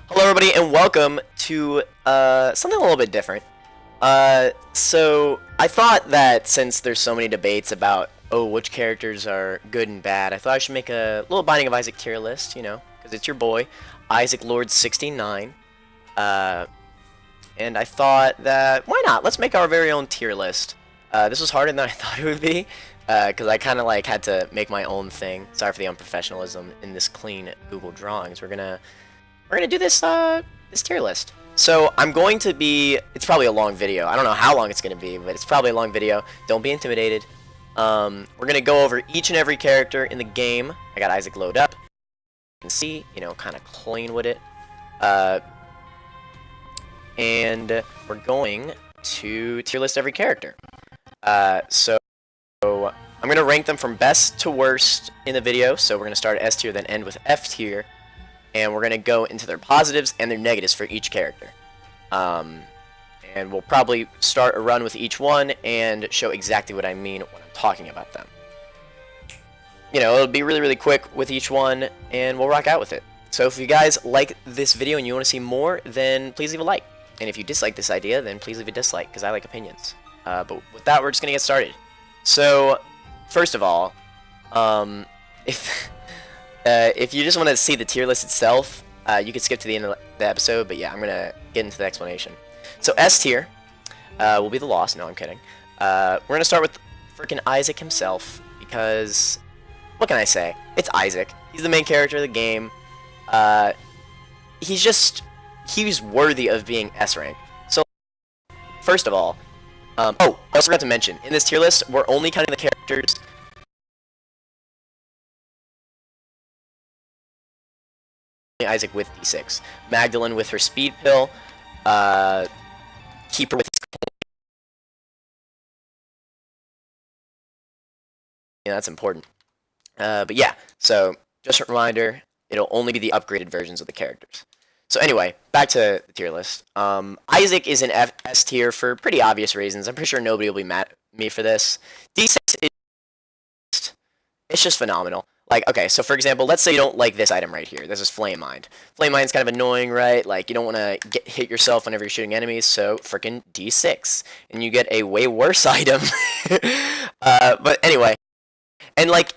Hello everybody and welcome to something a little bit different. So I thought that since there's so many debates about which characters are good and bad, I thought I should make a little Binding of Isaac tier list, you know, because it's your boy, Isaac Lord 69. And I thought that, why not? Let's make our very own tier list. This was harder than I thought it would be, because I kind of like had to make my own thing. Sorry for the unprofessionalism in this clean Google Drawings. We're gonna do this this tier list. So I'm going to be, it's probably a long video. I don't know how long it's gonna be, but it's probably a long video. Don't be intimidated. We're gonna go over each and every character in the game. I got Isaac load up. You can see, you know, kind of clean with it. And we're going to tier list every character. So I'm gonna rank them from best to worst in the video. So we're gonna start at S tier, then end with F tier. And we're going to go into their positives and their negatives for each character. And we'll probably start a run with each one and show exactly what I mean when I'm talking about them. You know, it'll be really, really quick with each one, and we'll rock out with it. So if you guys like this video and you want to see more, then please leave a like. And if you dislike this idea, then please leave a dislike, because I like opinions. But with that, we're just going to get started. So, first of all, if you just want to see the tier list itself, you can skip to the end of the episode, but yeah, I'm going to get into the explanation. So S tier will be the loss. No, I'm kidding. We're going to start with freaking Isaac himself, because, what can I say? It's Isaac. He's the main character of the game. He's worthy of being S rank. So, first of all, I also forgot to mention, in this tier list, we're only counting the characters Isaac with D6, Magdalene with her speed pill, Keeper with his yeah, that's important. But yeah, so just a reminder, it'll only be the upgraded versions of the characters. So anyway, back to the tier list. Isaac is in S tier for pretty obvious reasons. I'm pretty sure nobody will be mad at me for this. D6 is it's just phenomenal. Like, okay, so for example, let's say you don't like this item right here. This is Flame Mind. Flame Mind's kind of annoying, right? Like, you don't want to hit yourself whenever you're shooting enemies, so frickin' D6. And you get a way worse item. But anyway. And, like,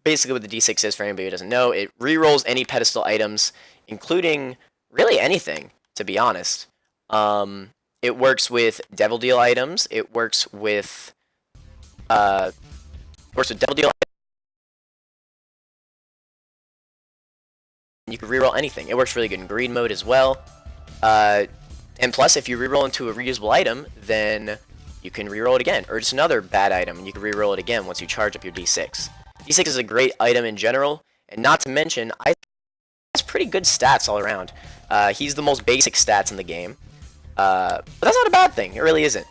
basically what the D6 is, for anybody who doesn't know, it rerolls any pedestal items, including really anything, to be honest. It works with Devil Deal items. It works with Devil Deal. You can reroll anything. It works really good in greed mode as well. And plus, if you reroll into a reusable item, then you can reroll it again. Or just another bad item, and you can reroll it again once you charge up your D6. D6 is a great item in general, and not to mention, I think he has pretty good stats all around. He's the most basic stats in the game. But that's not a bad thing. It really isn't.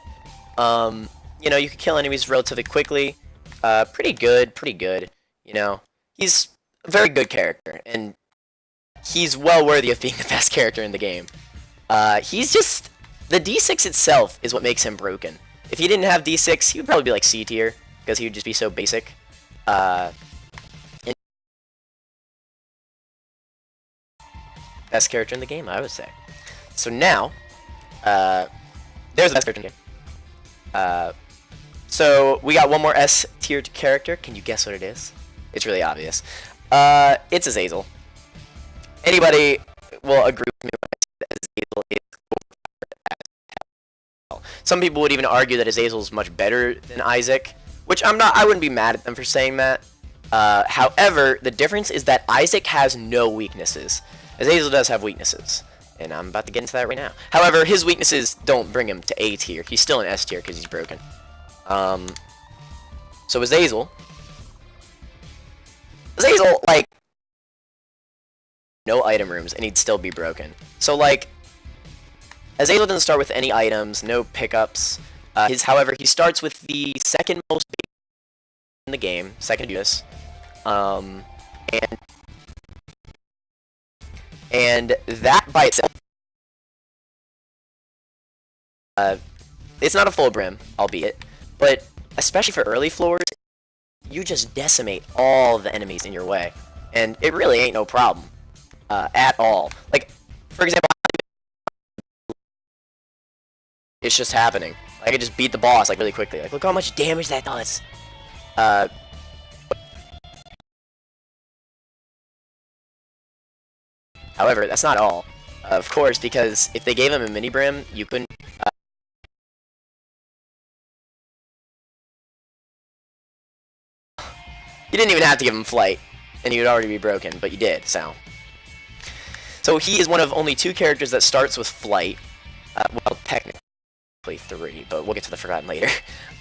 You know, you can kill enemies relatively quickly. Pretty good. You know, he's a very good character, and he's well worthy of being the best character in the game. He's just... The D6 itself is what makes him broken. If he didn't have D6, he would probably be like C tier, because he would just be so basic. Best character in the game, I would say. So now, there's the best character in the game. So we got one more S tier character. Can you guess what it is? It's really obvious. It's Azazel. Anybody will agree with me when I say that Azazel is overpowered as hell. Some people would even argue that Azazel is much better than Isaac, which I wouldn't be mad at them for saying that. However, the difference is that Isaac has no weaknesses. Azazel does have weaknesses, and I'm about to get into that right now. However, his weaknesses don't bring him to A tier. He's still in S tier because he's broken. So Azazel, like, no item rooms, and he'd still be broken. So, like, Azazel doesn't start with any items, no pickups. However, he starts with the second most basic in the game, second Judas. And that by itself, it's not a full brim, albeit, but especially for early floors, you just decimate all the enemies in your way, and it really ain't no problem. at all. Like, for example, it's just happening. Like, I just beat the boss, like, really quickly. Like, look how much damage that does. However, that's not all. Of course, because if they gave him a mini brim, you couldn't. You didn't even have to give him flight, and he would already be broken, but you did. So he is one of only 2 characters that starts with flight. Well, technically 3, but we'll get to the Forgotten later.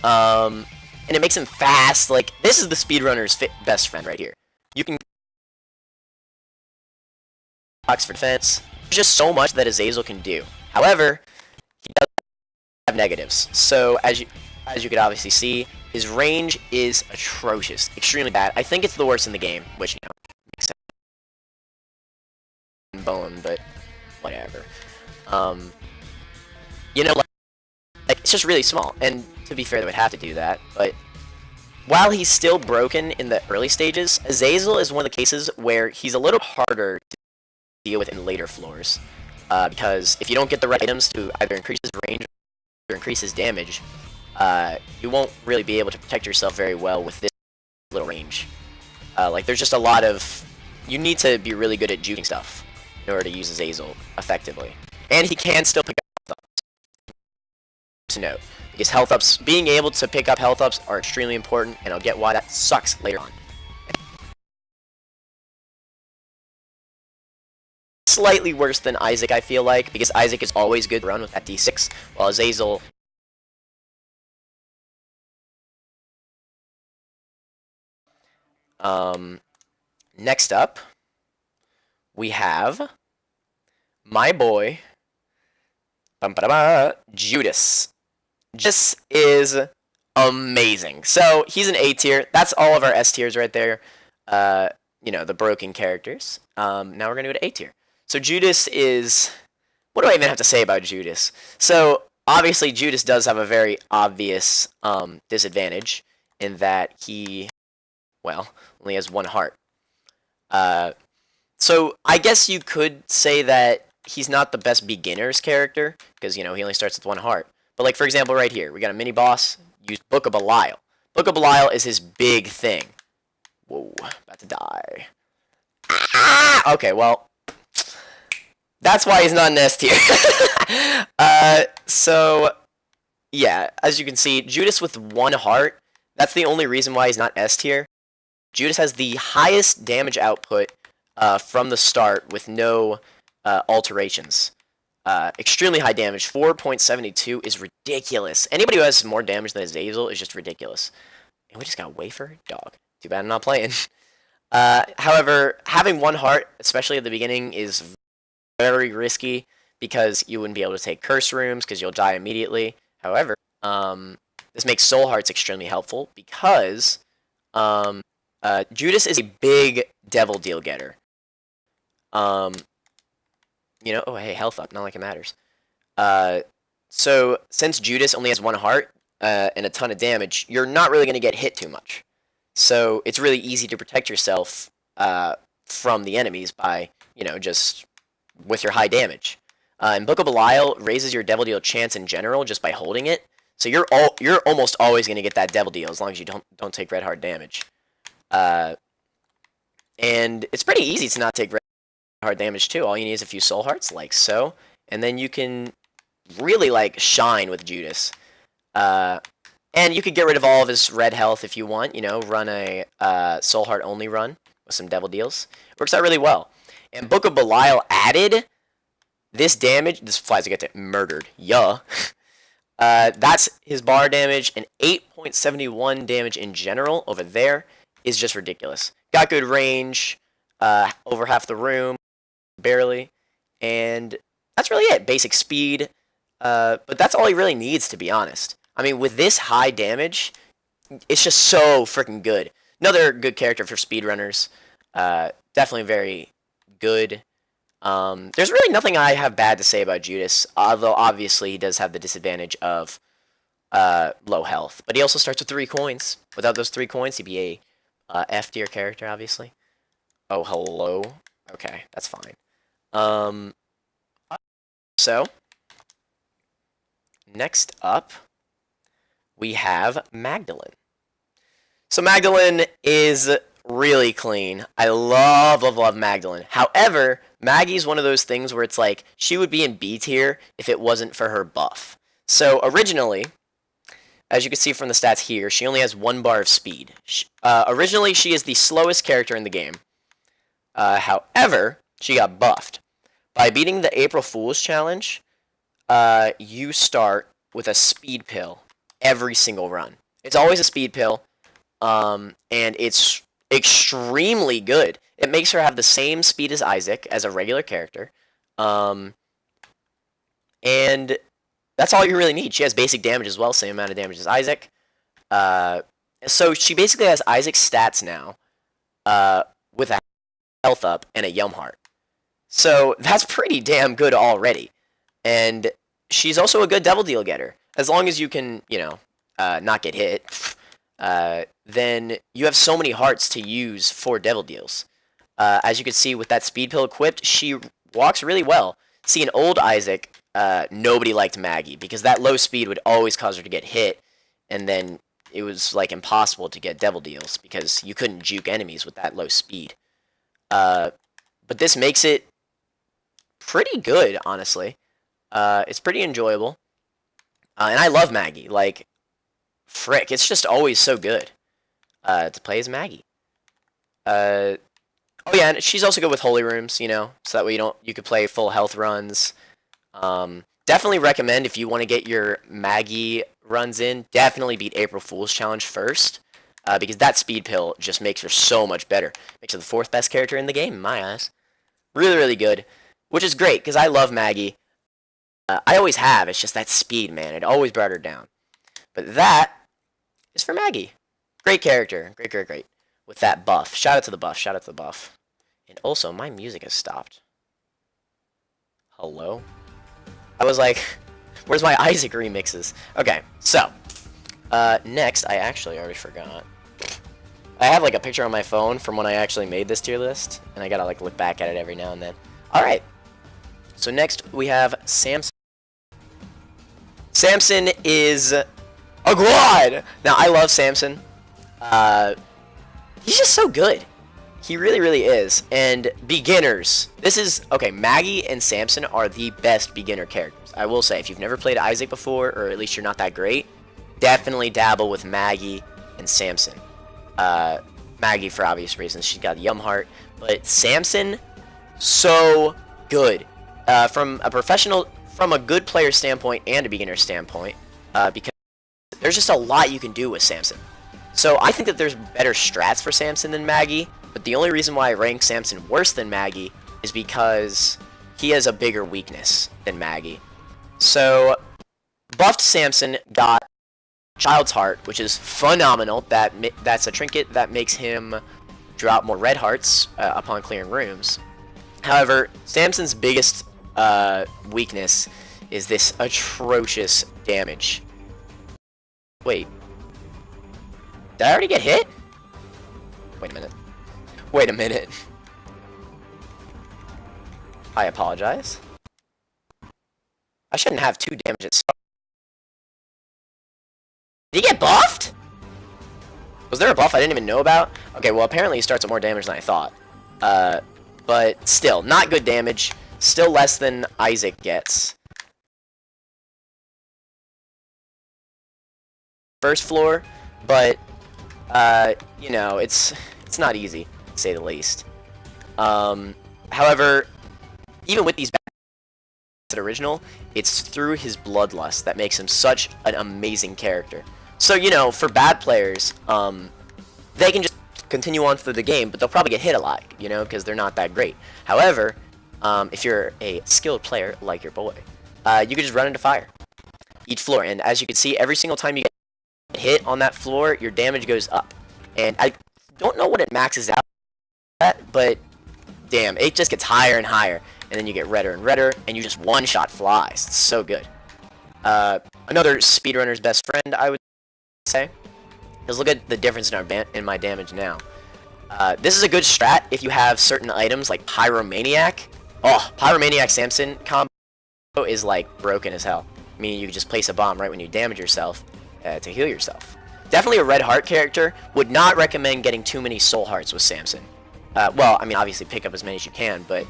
And it makes him fast. Like, this is the speedrunner's best friend right here. You can box for defense. There's just so much that Azazel can do. However, he does have negatives. So as you could obviously see, his range is atrocious, extremely bad. I think it's the worst in the game, which, you know, makes sense. Bone, but whatever. You know, like it's just really small. And to be fair, they would have to do that. But while he's still broken in the early stages, Azazel is one of the cases where he's a little harder to deal with in later floors. Because if you don't get the right items to either increase his range or increase his damage, you won't really be able to protect yourself very well with this little range. Like, there's just a lot of... You need to be really good at juking stuff in order to use Azazel effectively. And he can still pick up health ups. To note, because health ups, being able to pick up health ups are extremely important, and I'll get why that sucks later on. Slightly worse than Isaac, I feel like, because Isaac is always good to run with that D6, while Azazel... Next up, we have my boy, Judas. Judas is amazing. So, he's an A tier. That's all of our S tiers right there. You know, the broken characters. Now we're going to go to A tier. So, Judas is... What do I even have to say about Judas? So, obviously, Judas does have a very obvious disadvantage in that he... well, only has 1 heart. So I guess you could say that he's not the best beginner's character, because, you know, he only starts with 1 heart. But, like, for example, right here, we got a mini-boss, use Book of Belial. Book of Belial is his big thing. Whoa, about to die. Ah! Okay, well, that's why he's not an S tier. So, yeah, as you can see, Judas with 1 heart, that's the only reason why he's not S tier. Judas has the highest damage output from the start with no alterations. Extremely high damage. 4.72 is ridiculous. Anybody who has more damage than Azazel is just ridiculous. And we just got Wafer? Dog. Too bad I'm not playing. However, having 1 heart, especially at the beginning, is very risky because you wouldn't be able to take curse rooms because you'll die immediately. However, this makes soul hearts extremely helpful because... Judas is a big devil deal getter. You know, oh hey, health up, not like it matters. So since Judas only has 1 heart and a ton of damage, you're not really going to get hit too much. So it's really easy to protect yourself from the enemies by, you know, just with your high damage. And Book of Belial raises your devil deal chance in general just by holding it. So you're almost always going to get that devil deal as long as you don't take red heart damage. And it's pretty easy to not take red heart damage too. All you need is a few soul hearts, like so, and then you can really like shine with Judas. And you could get rid of all of his red health if you want. You know, run a soul heart only run with some devil deals. Works out really well. And Book of Belial added this damage. This flies get murdered. Yeah. That's his bar damage, and 8.71 damage in general over there is just ridiculous. Got good range, over half the room, barely, and that's really it. Basic speed, but that's all he really needs, to be honest. I mean, with this high damage, it's just so freaking good. Another good character for speedrunners. Definitely very good. There's really nothing I have bad to say about Judas, although obviously he does have the disadvantage of low health. But he also starts with 3 coins. Without those 3 coins, he'd be a F tier character, obviously. Oh, hello. Okay, that's fine. So, next up, we have Magdalene. So Magdalene is really clean. I love Magdalene. However, Maggie's one of those things where it's like, she would be in B tier if it wasn't for her buff. So originally, as you can see from the stats here, she only has 1 bar of speed. Originally, she is the slowest character in the game. However, she got buffed. By beating the April Fool's challenge, you start with a speed pill every single run. It's always a speed pill, and it's extremely good. It makes her have the same speed as Isaac, as a regular character, and that's all you really need. She has basic damage as well, same amount of damage as Isaac. So she basically has Isaac's stats now, with a health up and a Yum Heart. So that's pretty damn good already. And she's also a good Devil Deal getter. As long as you can, you know, not get hit, then you have so many hearts to use for Devil Deals. As you can see with that speed pill equipped, she walks really well. See, in old Isaac, nobody liked Maggie because that low speed would always cause her to get hit, and then it was like impossible to get Devil Deals because you couldn't juke enemies with that low speed. But this makes it pretty good, honestly. It's pretty enjoyable. And I love Maggie. Like, frick, it's just always so good to play as Maggie. Oh yeah, and she's also good with holy rooms, you know, so that way you could play full health runs. Definitely recommend if you want to get your Maggie runs in, definitely beat April Fool's Challenge first, because that speed pill just makes her so much better. Makes her the 4th best character in the game, in my eyes. Really, really good, which is great, because I love Maggie. I always have, it's just that speed, man. It always brought her down. But that is for Maggie. Great character. Great, great, great. With that buff. Shout out to the buff. Shout out to the buff. And also, my music has stopped. Hello? I was like, where's my Isaac remixes? Okay, so. Next, I actually already forgot. I have like a picture on my phone from when I actually made this tier list. And I gotta like look back at it every now and then. Alright. So next, we have Samson. Samson is a god! Now, I love Samson. He's just so good. He really, really is. And beginners. This is... Okay, Maggie and Samson are the best beginner characters. I will say, if you've never played Isaac before, or at least you're not that great, definitely dabble with Maggie and Samson. Maggie, for obvious reasons, she's got a Yum Heart. But Samson, so good. From a good player standpoint and a beginner standpoint, because there's just a lot you can do with Samson. So I think that there's better strats for Samson than Maggie, but the only reason why I rank Samson worse than Maggie is because he has a bigger weakness than Maggie. So buffed Samson got Child's Heart, which is phenomenal. That's a trinket that makes him drop more red hearts upon clearing rooms. However, Samson's biggest weakness is this atrocious damage. Wait. Did I already get hit? Wait a minute. Wait a minute. I apologize. I shouldn't have 2 damage at start. Did he get buffed? Was there a buff I didn't even know about? Okay, well apparently he starts at more damage than I thought. But still, not good damage. Still less than Isaac gets. First floor, but you know, it's not easy, to say the least. However, even with these bad original, it's through his bloodlust that makes him such an amazing character. So, you know, for bad players, they can just continue on through the game, but they'll probably get hit a lot, you know, because they're not that great. However, if you're a skilled player like your boy, you can just run into fire each floor, and as you can see, every single time you get hit on that floor, your damage goes up. And I don't know what it maxes out at, but damn, it just gets higher and higher, and then you get redder and redder, and you just one-shot flies. It's so good. Another speedrunner's best friend, I would say, because look at the difference in my damage now. This is a good strat if you have certain items like Pyromaniac. Oh, Pyromaniac Samson combo is like broken as hell. Meaning you can just place a bomb right when you damage yourself to heal yourself. Definitely a red heart character. Would not recommend getting too many soul hearts with Samson. Well, I mean, obviously pick up as many as you can, but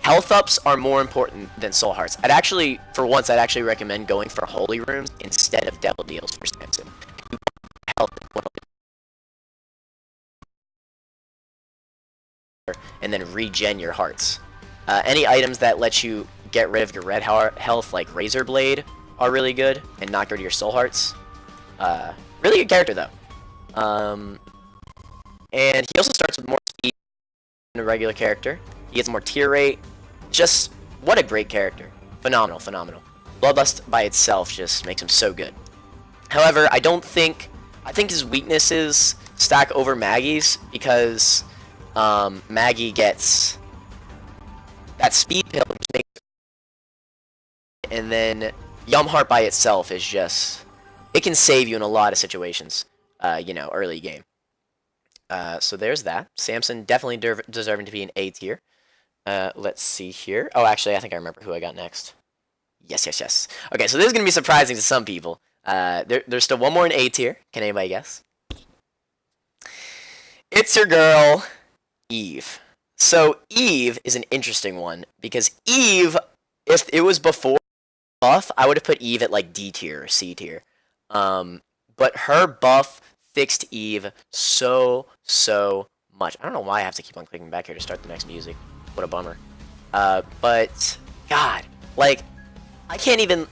health ups are more important than soul hearts. I'd actually recommend going for holy runes instead of devil deals for Samson. Health and then regen your hearts. Any items that let you get rid of your red health, like Razor Blade, are really good, and not go to your soul hearts. Really good character though. And he also starts with more speed than a regular character. He gets more tier rate. Just what a great character. Phenomenal, phenomenal. Bloodlust by itself just makes him so good. However, I think his weaknesses stack over Maggie's because Maggie gets that speed pill, which makes, and then Yum Heart by itself is just, it can save you in a lot of situations, you know, early game. So there's that. Samson definitely deserving to be an A tier. Let's see here. Oh, actually, I think I remember who I got next. Yes. Okay, so this is going to be surprising to some people. There's still one more in A tier. Can anybody guess? It's your girl, Eve. So Eve is an interesting one because Eve, if it was before buff, I would have put Eve at like D tier or C tier. But her buff fixed Eve so much. I don't know why I have to keep on clicking back here to start the next music. What a bummer. But God, like, I can't even.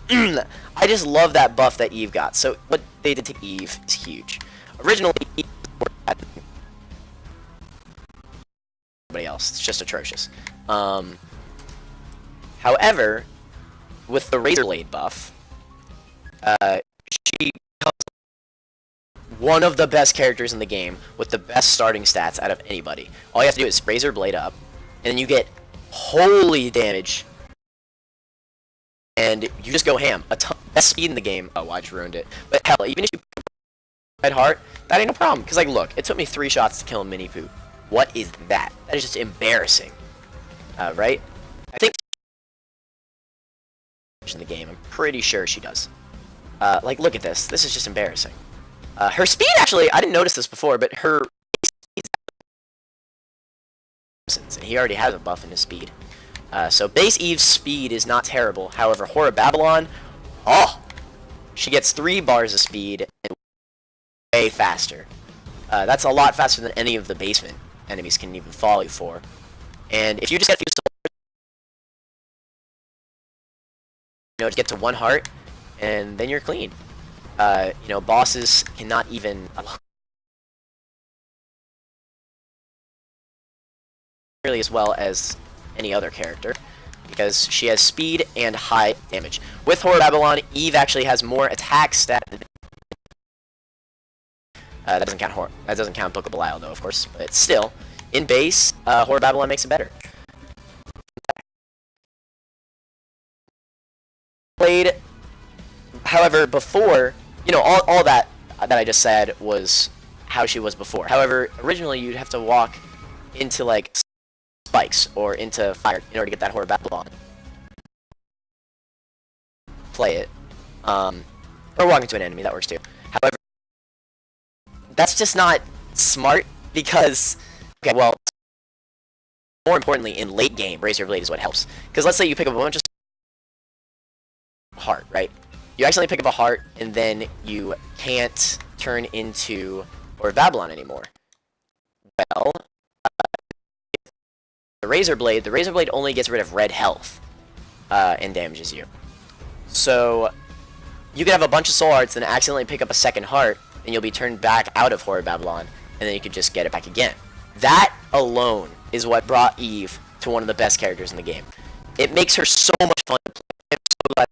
I just love that buff that Eve got. So what they did to Eve is huge. Originally, Eve was everybody else. It's just atrocious. However, with the Razor Blade buff, she becomes one of the best characters in the game with the best starting stats out of anybody. All you have to do is Razor Blade up, and then you get holy damage, and you just go ham. Best speed in the game. Oh, I just ruined it. But hell, even if you Red Heart, that ain't no problem. Because, like, look, it took me 3 shots to kill a Mini Poo. What is that? That is just embarrassing. Right? I think in the game. I'm pretty sure she does. Like, look at this. This is just embarrassing. Her speed, actually, I didn't notice this before, but her speed, and he already has a buff in his speed. So base Eve's speed is not terrible. However, Horror Babylon, she gets 3 bars of speed and way faster. That's a lot faster than any of the basement enemies can even follow you for. And if you just get a few souls, you know, to get to 1 heart, and then you're clean. You know, bosses cannot even nearly as well as any other character, because she has speed and high damage. With Horror Babylon, Eve actually has more attack stat. That doesn't count Book of Belial though, of course, but still, in base, Horror Babylon makes it better. Played, however, before, you know, all that I just said was how she was before. However, originally you'd have to walk into like spikes or into fire in order to get that Horror Babylon. Play it, or walk into an enemy, that works too. However, that's just not smart because, okay, well, more importantly, in late game, Razor Blade is what helps. Because let's say you pick up a bunch of heart, right? You accidentally pick up a heart, and then you can't turn into Horror Babylon anymore. Well, the Razor Blade only gets rid of red health and damages you. So you could have a bunch of soul hearts and accidentally pick up a second heart, and you'll be turned back out of Horror Babylon, and then you could just get it back again. That alone is what brought Eve to one of the best characters in the game. It makes her so much fun to play. I'm so glad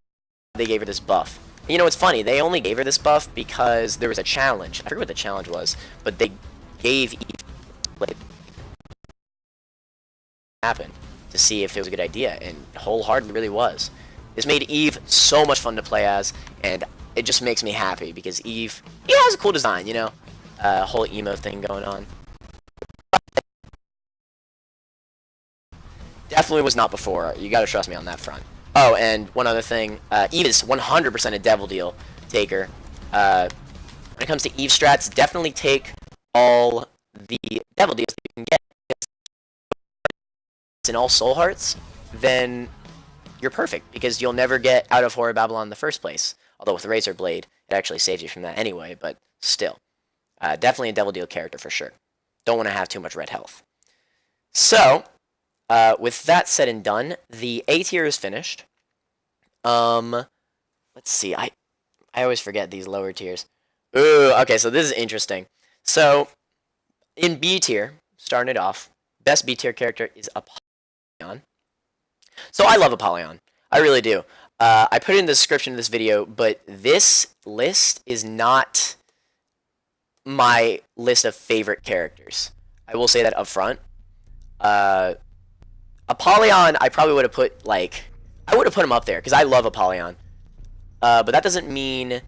they gave her this buff. And you know, it's funny, they only gave her this buff because there was a challenge. I forget what the challenge was, but they gave Eve like, happen to see if it was a good idea, and wholeheartedly really was. This made Eve so much fun to play as, and it just makes me happy because Eve has a cool design, you know, whole emo thing going on. Definitely was not before. You gotta trust me on that front. Oh, and one other thing. Eve is 100% a Devil Deal taker. When it comes to Eve strats, definitely take all the Devil Deals that you can get. In all Soul Hearts, then you're perfect, because you'll never get out of Horror Babylon in the first place. Although with Razor Blade, it actually saves you from that anyway, but still. Definitely a Devil Deal character for sure. Don't want to have too much red health. So, with that said and done, the A tier is finished. Let's see, I always forget these lower tiers. Ooh, okay, so this is interesting. So, in B tier, starting it off, best B tier character is Apollon. So I love Apollon. I really do. I put it in the description of this video, but this list is not my list of favorite characters. I will say that up front. Apollon, I probably would have put, like, I would have put him up there, because I love Apollon. But that doesn't mean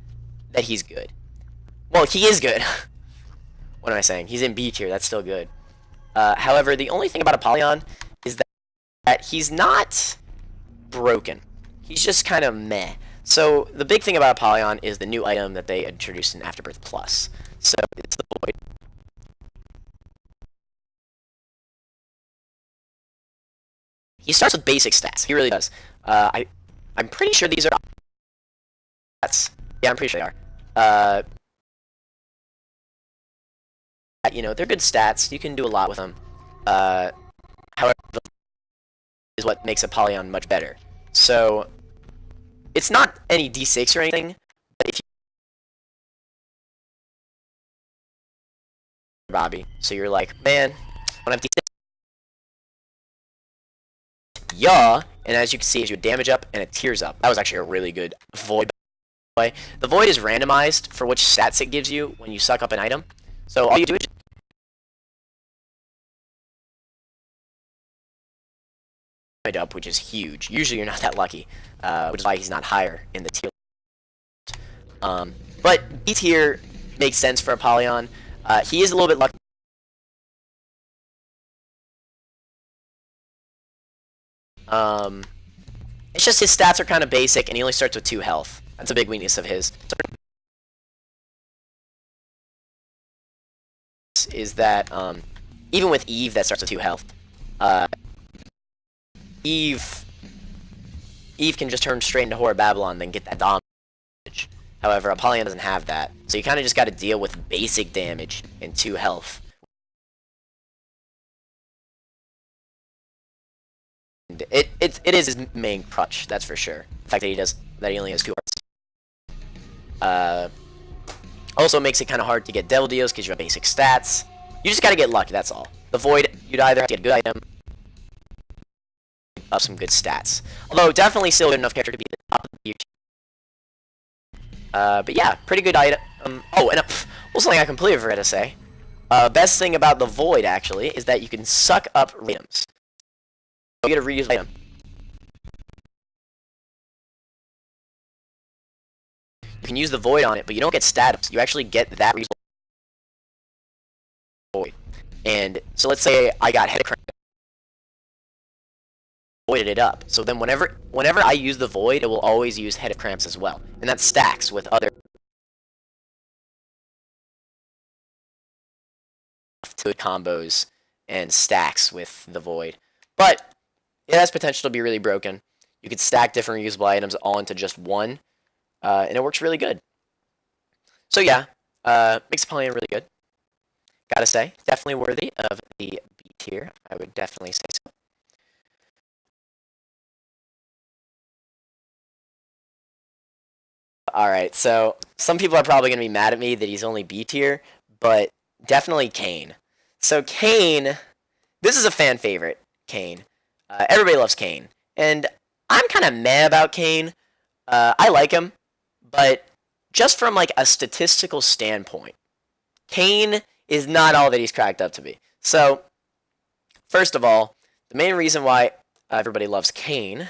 that he's good. Well, he is good. What am I saying? He's in B tier, that's still good. However, the only thing about Apollon is that he's not broken. He's just kind of meh. So, the big thing about Apollon is the new item that they introduced in Afterbirth Plus. So, it's the Void. He starts with basic stats. He really does. I'm pretty sure these are stats. Yeah, I'm pretty sure they are. You know, they're good stats. You can do a lot with them. However, is what makes Apollon much better. So, it's not any D6 or anything, but if you Bobby, so you're like, man, when I have D6, yeah, and as you can see, as you damage up and it tears up. That was actually a really good Void. The Void is randomized for which stats it gives you when you suck up an item. So all you do is just up, which is huge. Usually you're not that lucky, which is why he's not higher in the tier. But B tier makes sense for Apollon. He is a little bit lucky. It's just his stats are kind of basic, and he only starts with 2 health. That's a big weakness of his. Is that even with Eve, that starts with 2 health. Eve can just turn straight into Horror Babylon, then get that damage. However, Apollon doesn't have that, so you kind of just got to deal with basic damage and 2 health. It is his main crutch, that's for sure. The fact that he only has 2 hearts. Also makes it kind of hard to get Devil Deals because you have basic stats. You just gotta get lucky, that's all. The Void, you'd either have to get a good item, up some good stats. Although definitely still good enough character to be the top of the tier. But yeah, pretty good item. Oh, and something I completely forgot to say. Best thing about the Void actually is that you can suck up items. You get a reusable item. You can use the Void on it, but you don't get stats. You actually get that reusable Void. And so let's say I got Head of Cramp, voided it up. So then whenever I use the Void, it will always use Head of Cramps as well. And that stacks with other good combos and stacks with the Void. But it has potential to be really broken. You could stack different reusable items all into just one, and it works really good. So yeah, makes Apollon really good. Gotta say, definitely worthy of the B tier. I would definitely say so. Alright, so some people are probably going to be mad at me that he's only B tier, but definitely Kane. So Kane, this is a fan favorite, Kane. Everybody loves Kane. And I'm kind of meh about Kane. I like him, but just from like a statistical standpoint, Kane is not all that he's cracked up to be. So, first of all, the main reason why everybody loves Kane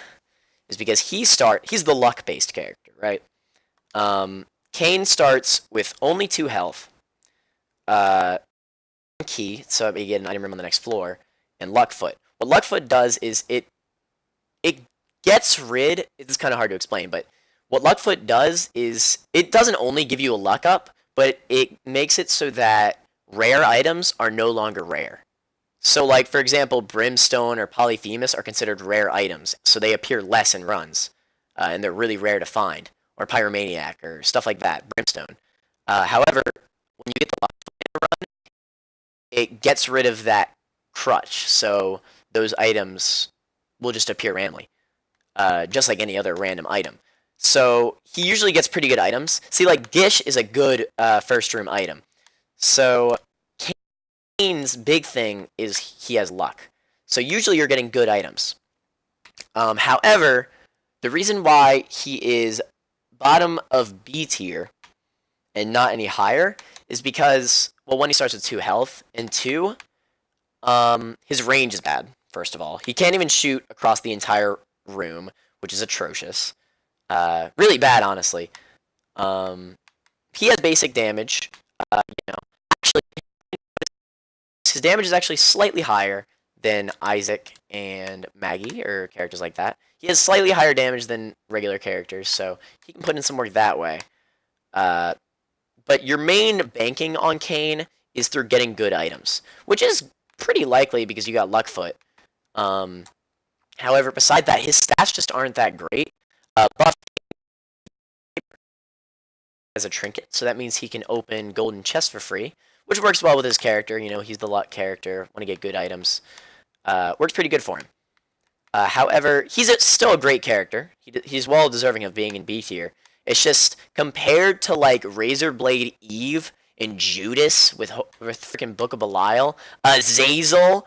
is because he's the luck-based character, right? Kane starts with only 2 health, key, so you get an item room on the next floor, and luck foot. what Luckfoot does is it gets rid. It's kind of hard to explain, but what Luckfoot does is it doesn't only give you a luck up, but it makes it so that rare items are no longer rare. So, like, for example, Brimstone or Polyphemus are considered rare items, so they appear less in runs, and they're really rare to find. Or Pyromaniac, or stuff like that, Brimstone. However, when you get the Luckfoot run, it gets rid of that crutch, so those items will just appear randomly, just like any other random item. So, he usually gets pretty good items. See, like, Gish is a good first room item. So, Kane's big thing is he has luck. So usually you're getting good items. However, the reason why he is bottom of B tier and not any higher is because, well, one, he starts with 2 health, and 2, his range is bad, first of all. He can't even shoot across the entire room, which is atrocious. Really bad, honestly. He has basic damage. Actually, his damage is actually slightly higher than Isaac and Maggie, or characters like that. He has slightly higher damage than regular characters, so he can put in some work that way. But your main banking on Kane is through getting good items, which is pretty likely because you got Luckfoot. However, beside that, his stats just aren't that great. Buff as a trinket, so that means he can open golden chests for free, which works well with his character. You know, he's the luck character. Want to get good items. Works pretty good for him. However, he's still a great character. He's well deserving of being in B tier. It's just compared to like Razorblade Eve and Judas with freaking Book of Belial, Azazel,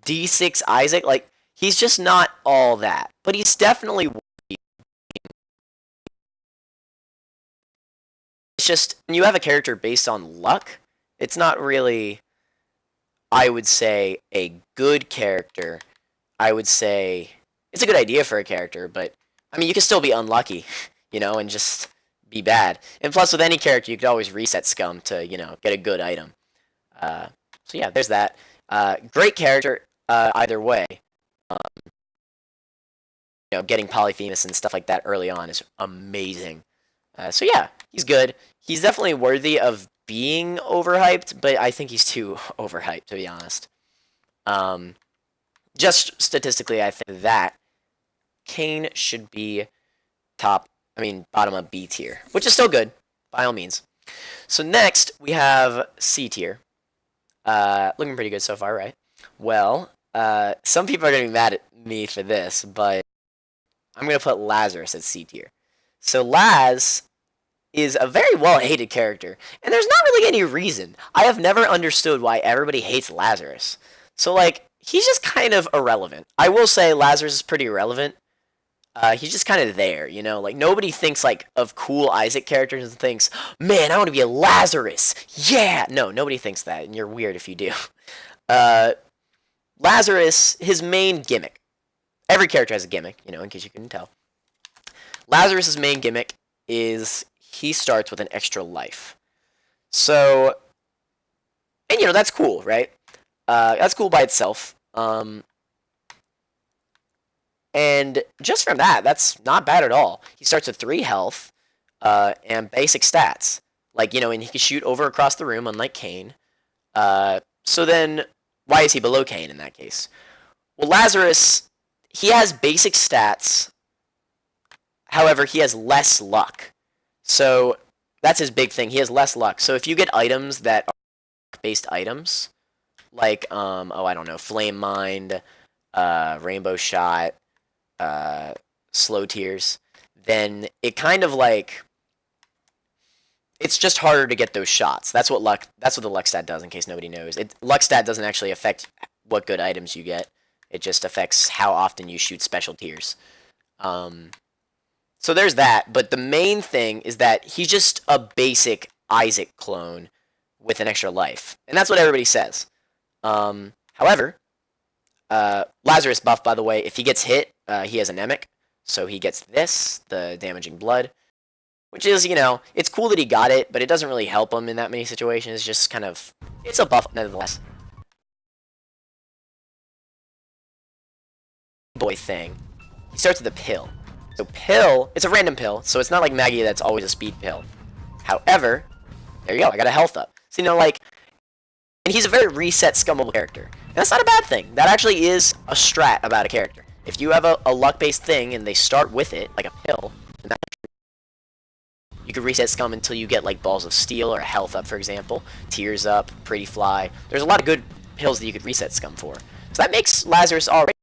D6 Isaac, like he's just not all that. But he's definitely worthy. It's just when you have a character based on luck, it's not really, I would say, a good character. I would say it's a good idea for a character, but I mean, you can still be unlucky, you know, and just be bad. And plus, with any character, you could always reset Scum to, you know, get a good item. So yeah, there's that. Great character either way. You know, getting Polyphemus and stuff like that early on is amazing. So yeah, he's good. He's definitely worthy of being overhyped, but I think he's too overhyped, to be honest. Just statistically, I think that Kane should be bottom of B tier, which is still good, by all means. So next, we have C tier. Looking pretty good so far, right? Well, some people are going to be mad at me for this, but I'm going to put Lazarus at C tier. So Laz is a very well-hated character, and there's not really any reason. I have never understood why everybody hates Lazarus. So, like, he's just kind of irrelevant. I will say Lazarus is pretty irrelevant. He's just kind of there, you know? Like, nobody thinks, like, of cool Isaac characters and thinks, man, I want to be a Lazarus! Yeah! No, nobody thinks that, and you're weird if you do. Lazarus, his main gimmick. Every character has a gimmick, you know, in case you couldn't tell. Lazarus' main gimmick is he starts with an extra life. So, and you know, that's cool, right? That's cool by itself. And just from that, that's not bad at all. He starts with 3 health, and basic stats. Like, you know, and he can shoot over across the room, unlike Kane. So then, why is he below Kane in that case? Well, Lazarus, he has basic stats. However, he has less luck. So, that's his big thing. He has less luck. So, if you get items that are based items, like, I don't know, Flame Mind, Rainbow Shot, Slow Tears, then it kind of like, it's just harder to get those shots. That's what the luck stat does, in case nobody knows. Luck stat doesn't actually affect what good items you get. It just affects how often you shoot special tiers. So there's that, but the main thing is that he's just a basic Isaac clone with an extra life. And that's what everybody says. However, Lazarus buff, by the way, if he gets hit, he has anemic. So he gets this, the damaging blood. Which is, you know, it's cool that he got it, but it doesn't really help him in that many situations. It's just kind of, it's a buff nonetheless. boy thing. He starts with a pill. So pill, it's a random pill, so it's not like Maggie that's always a speed pill. However, there you go, I got a health up. So, you know, like, and he's a very reset scummable character. And that's not a bad thing. That actually is a strat about a character. If you have a luck-based thing and they start with it, like a pill, then that you can reset scum until you get like balls of steel or a health up, for example. Tears up, pretty fly. There's a lot of good pills that you could reset scum for. So that makes Lazarus already.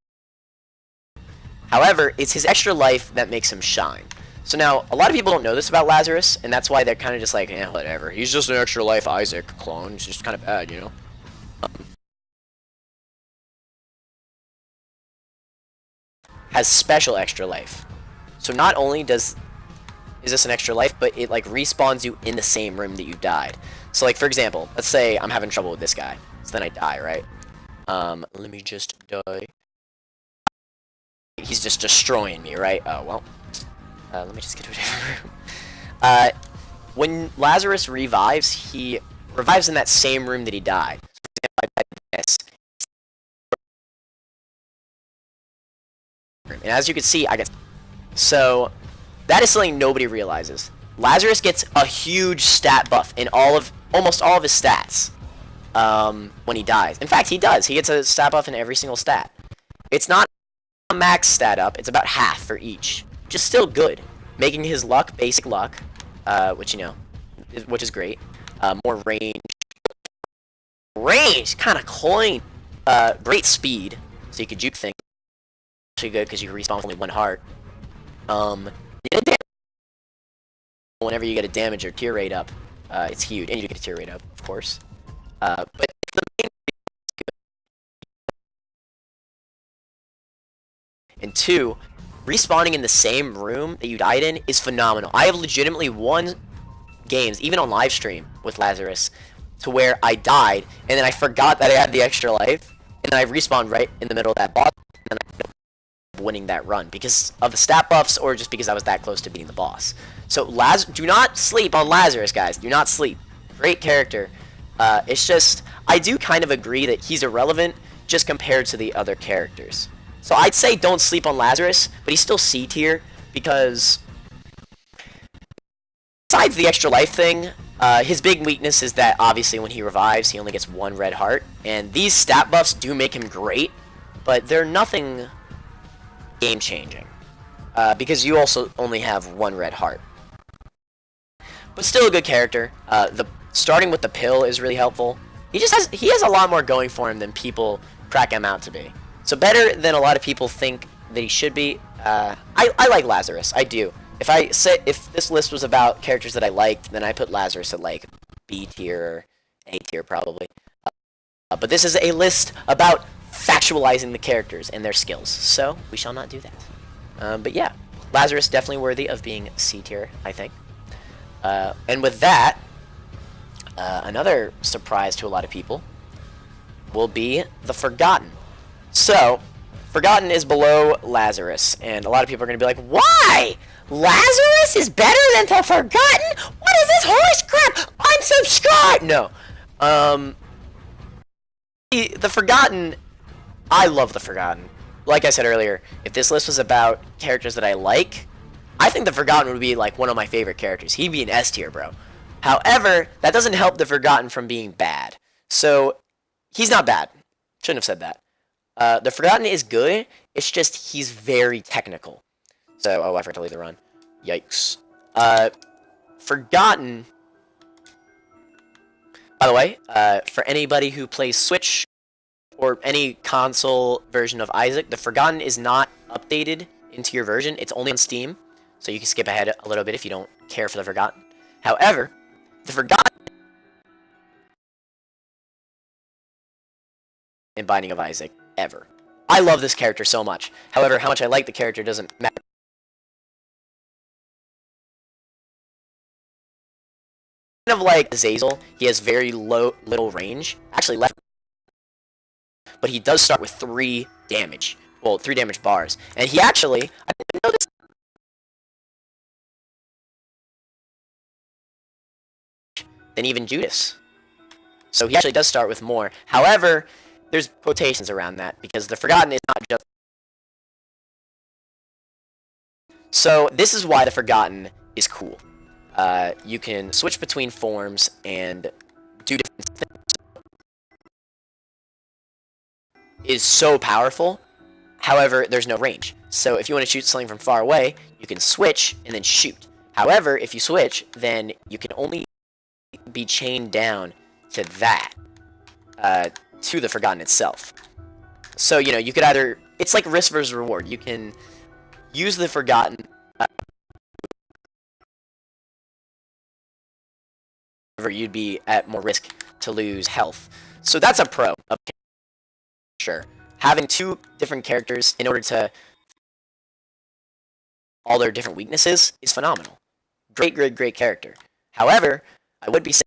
However, it's his extra life that makes him shine. So now, a lot of people don't know this about Lazarus, and that's why they're kind of just like, eh, whatever. He's just an extra life Isaac clone. He's just kind of bad, you know? Has special extra life. So not only is this an extra life, but it like respawns you in the same room that you died. So like, for example, let's say I'm having trouble with this guy. So then I die, right? Let me just die. He's just destroying me, right? Oh, well. Let me just get to a different room. When Lazarus revives, he revives in that same room that he died. So for example, I died in this. And as you can see, I get... So, that is something nobody realizes. Lazarus gets a huge stat buff in almost all of his stats when he dies. In fact, he does. He gets a stat buff in every single stat. It's not a max stat up. It's about half for each. Which is still good. Making his luck basic luck, which, you know, which is great. More range. Range! Kind of coin. Great speed. So you could juke things. Actually good because you can respawn with only one heart. Whenever you get a damage or tier rate up, it's huge, and you get a tier rate up, of course. But the main and two, respawning in the same room that you died in is phenomenal. I have legitimately won games, even on live stream with Lazarus, to where I died and then I forgot that I had the extra life, and then I respawned right in the middle of that boss, and then I ended up winning that run because of the stat buffs or just because I was that close to beating the boss. So do not sleep on Lazarus, guys. Do not sleep. Great character. It's just, I do kind of agree that he's irrelevant just compared to the other characters. So I'd say don't sleep on Lazarus, but he's still C tier because besides the extra life thing, his big weakness is that obviously when he revives, he only gets one red heart. And these stat buffs do make him great, but they're nothing game-changing because you also only have one red heart. But still a good character. Starting with the pill is really helpful. He has a lot more going for him than people crack him out to be. So better than a lot of people think that he should be. I like Lazarus. I do. If this list was about characters that I liked, then I put Lazarus at like B tier or A tier probably. But this is a list about factualizing the characters and their skills, so we shall not do that. But yeah, Lazarus definitely worthy of being C tier, I think. And with that, another surprise to a lot of people will be the Forgotten. So, Forgotten is below Lazarus, and a lot of people are going to be like, why? Lazarus is better than the Forgotten? What is this horse crap? Unsubscribe! No. The Forgotten, I love the Forgotten. Like I said earlier, if this list was about characters that I like, I think the Forgotten would be like one of my favorite characters. He'd be an S tier, bro. However, that doesn't help the Forgotten from being bad. So, he's not bad. Shouldn't have said that. The Forgotten is good, it's just he's very technical. So, oh, I forgot to leave the run. Yikes. Forgotten, by the way, for anybody who plays Switch or any console version of Isaac, the Forgotten is not updated into your version. It's only on Steam, so you can skip ahead a little bit if you don't care for the Forgotten. However, the Forgotten in Binding of Isaac ever. I love this character so much. However, how much I like the character doesn't matter. Kind of like Asel, he has very little range. Actually, left. But he does start with 3 damage. Well, 3 damage bars. And he actually, I didn't know this. Than even Judas. So he actually does start with more. However, there's quotations around that because the Forgotten is not just So this is why the Forgotten is cool. You can switch between forms and do different things. Is so powerful. However, there's no range. So if you want to shoot something from far away, you can switch and then shoot. However, if you switch, then you can only be chained down to that, to the Forgotten itself. So, you know, you could either... It's like risk versus reward. You can use the Forgotten... you'd be at more risk to lose health. So that's a pro. Okay. Sure. Having two different characters in order to... all their different weaknesses is phenomenal. Great, great, great character. However, I would be saying...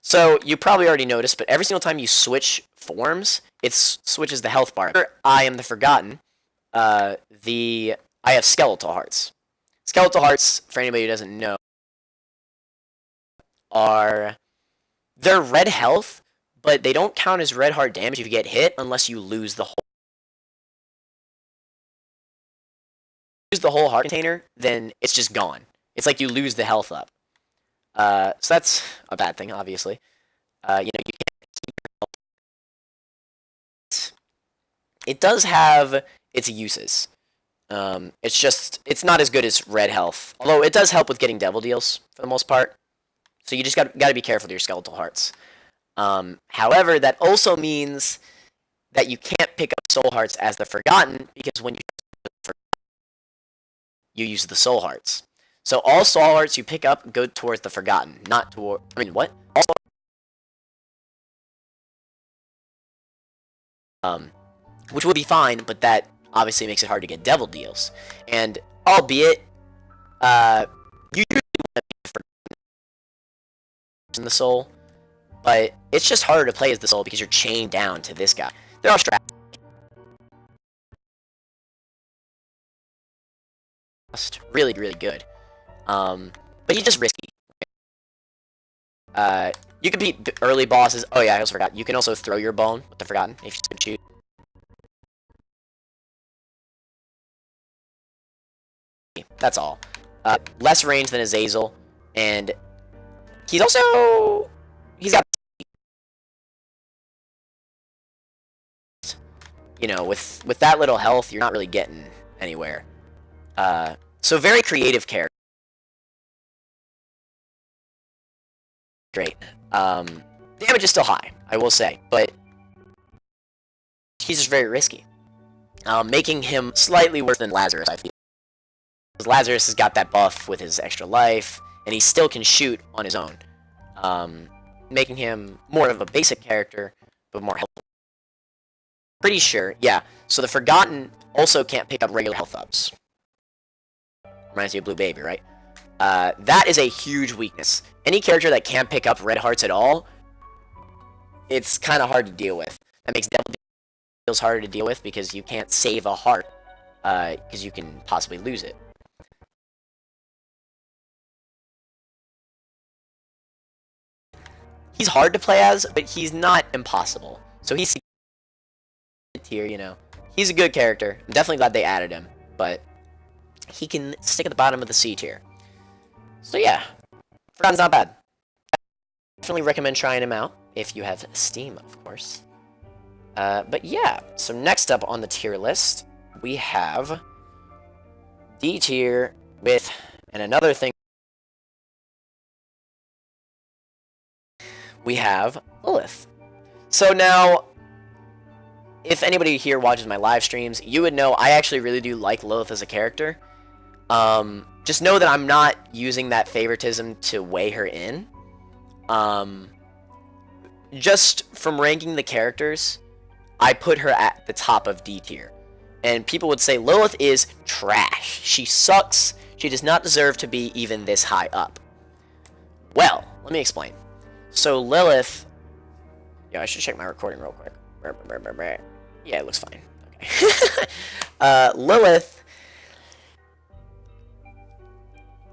So, you probably already noticed, but every single time you switch forms, it switches the health bar. I am the Forgotten. I have skeletal hearts. Skeletal hearts, for anybody who doesn't know, they're red health, but they don't count as red heart damage if you get hit unless you lose the whole heart container, then it's just gone. It's like you lose the health up. So that's a bad thing, obviously. You know, you can't keep your health. It does have its uses. It's not as good as red health, although it does help with getting devil deals for the most part. So you just got to be careful with your skeletal hearts. However, that also means that you can't pick up soul hearts as the Forgotten, because when you use the soul hearts. So all soul hearts you pick up go towards the Forgotten, not toward... I mean, what? Which will be fine, but that obviously makes it hard to get devil deals. And albeit, you usually want to be in the soul, but it's just harder to play as the soul because you're chained down to this guy. There are strats. Really, really good. But he's just risky. You can beat the early bosses. Oh yeah, I also forgot. You can also throw your bone with the Forgotten if you could shoot. That's all. Less range than Asel, and he's got, you know, with that little health, you're not really getting anywhere. So very creative character. Great. Damage is still high, I will say, but he's just very risky. Making him slightly worse than Lazarus, I feel. Because Lazarus has got that buff with his extra life, and he still can shoot on his own. Making him more of a basic character, but more helpful. Pretty sure, yeah. So the Forgotten also can't pick up regular health ups. Reminds you of Blue Baby, right? That is a huge weakness. Any character that can't pick up red hearts at all, it's kind of hard to deal with. That makes devil deals harder to deal with because you can't save a heart, because you can possibly lose it. He's hard to play as, but he's not impossible. So he's here, you know. He's a good character. I'm definitely glad they added him, but he can stick at the bottom of the C tier. So yeah, Forgotten's not bad. Definitely recommend trying him out if you have Steam, of course. But yeah, so next up on the tier list, we have D tier with, and another thing, we have Lilith. So now, if anybody here watches my live streams, you would know I actually really do like Lilith as a character. Just know that I'm not using that favoritism to weigh her in. Just from ranking the characters, I put her at the top of D tier. And people would say Lilith is trash. She sucks. She does not deserve to be even this high up. Well, let me explain. So Lilith... Yeah, I should check my recording real quick. Yeah, it looks fine. Okay. Lilith...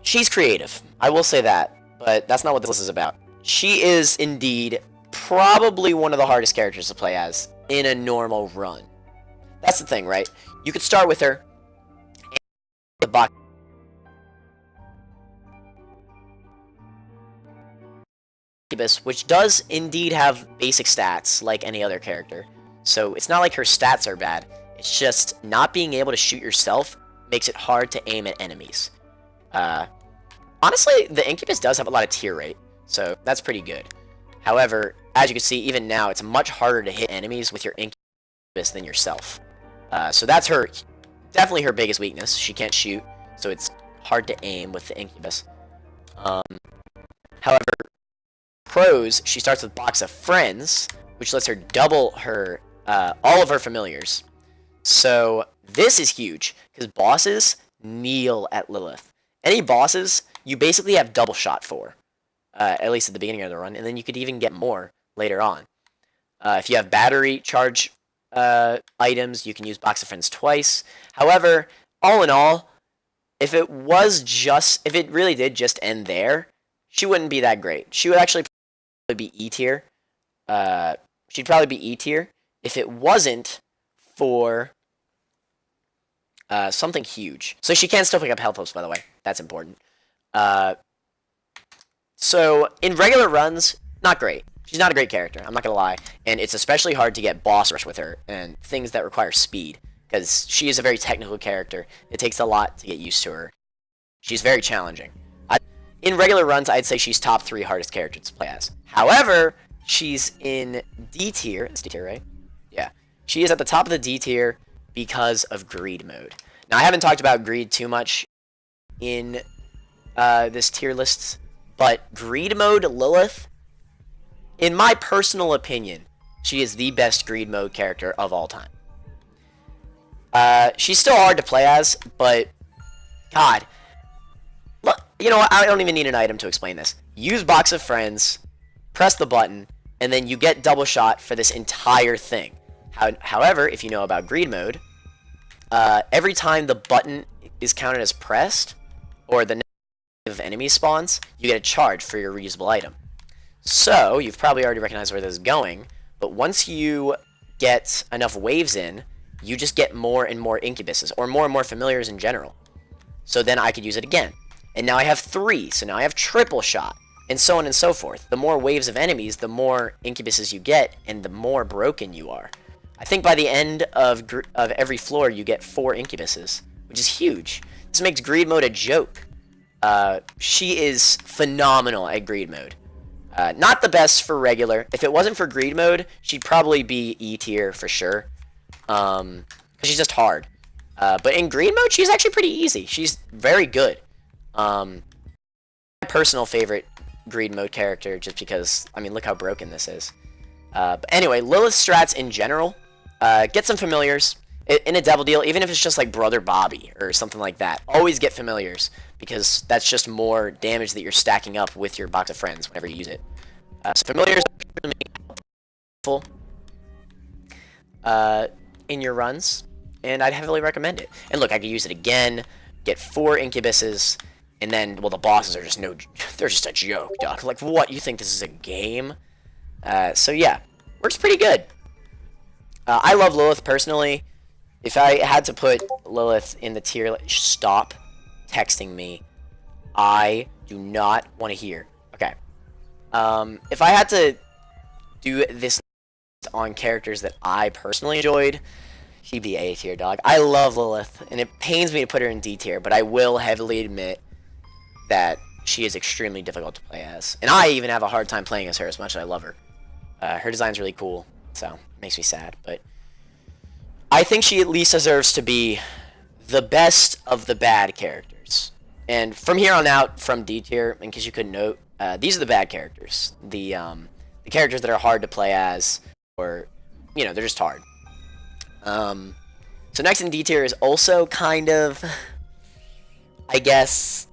She's creative. I will say that. But that's not what this list is about. She is, indeed, probably one of the hardest characters to play as in a normal run. That's the thing, right? You could start with her, and the box, which does indeed have basic stats like any other character. So it's not like her stats are bad. It's just not being able to shoot yourself makes it hard to aim at enemies. Honestly, the Incubus does have a lot of tier rate, so that's pretty good. However, as you can see, even now, it's much harder to hit enemies with your Incubus than yourself. So that's definitely her biggest weakness. She can't shoot, so it's hard to aim with the Incubus. However, pros, she starts with Box of Friends, which lets her double her all of her familiars. So this is huge, because bosses kneel at Lilith. Any bosses, you basically have double shot for, at least at the beginning of the run, and then you could even get more later on. If you have battery charge items, you can use Box of Friends twice. However, all in all, if it really did just end there, she wouldn't be that great. She would actually probably be E tier. She'd probably be E tier if it wasn't for something huge. So she can still pick up health hopes, by the way. That's important. So in regular runs, not great. She's not a great character, I'm not gonna lie. And it's especially hard to get boss rush with her and things that require speed, because she is a very technical character. It takes a lot to get used to her. She's very challenging. In regular runs, I'd say she's top 3 hardest characters to play as. However, she's in D tier. It's D tier, right? Yeah. She is at the top of the D tier because of greed mode. Now, I haven't talked about greed too much in this tier list, but greed mode Lilith, in my personal opinion, she is the best greed mode character of all time. She's still hard to play as, but God, look, you know what? I don't even need an item to explain this. Use Box of Friends, press the button, and then you get double shot for this entire thing. However, if you know about greed mode, every time the button is counted as pressed, or the number of enemies spawns, you get a charge for your reusable item. So, you've probably already recognized where this is going, but once you get enough waves in, you just get more and more incubuses, or more and more familiars in general. So then I could use it again. And now I have 3, so now I have triple shot, and so on and so forth. The more waves of enemies, the more incubuses you get, and the more broken you are. I think by the end of every floor, you get 4 incubuses, which is huge. This makes greed mode a joke. She is phenomenal at greed mode. Not the best for regular. If it wasn't for greed mode, she'd probably be E tier for sure. Because she's just hard. But in greed mode, she's actually pretty easy. She's very good. My personal favorite greed mode character, just because, I mean, look how broken this is. But anyway, Lilith strats in general. Get some familiars. In a devil deal, even if it's just like Brother Bobby or something like that, always get familiars, because that's just more damage that you're stacking up with your Box of Friends whenever you use it. So familiars are helpful in your runs, and I'd heavily recommend it. And look, I could use it again, get 4 incubuses, and then, well, the bosses are just they're just a joke, dog. Like, what, you think this is a game? So yeah, works pretty good. I love Lilith personally. If I had to put Lilith in the tier, stop texting me. I do not want to hear. Okay. If I had to do this on characters that I personally enjoyed, she'd be A tier, dog. I love Lilith, and it pains me to put her in D tier, but I will heavily admit that she is extremely difficult to play as. And I even have a hard time playing as her as much as I love her. Her design's really cool, so it makes me sad, but I think she at least deserves to be the best of the bad characters. And from here on out, from D tier, in case you couldn't note, these are the bad characters. The characters that are hard to play as, or, you know, they're just hard. So next in D tier is also kind of, I guess,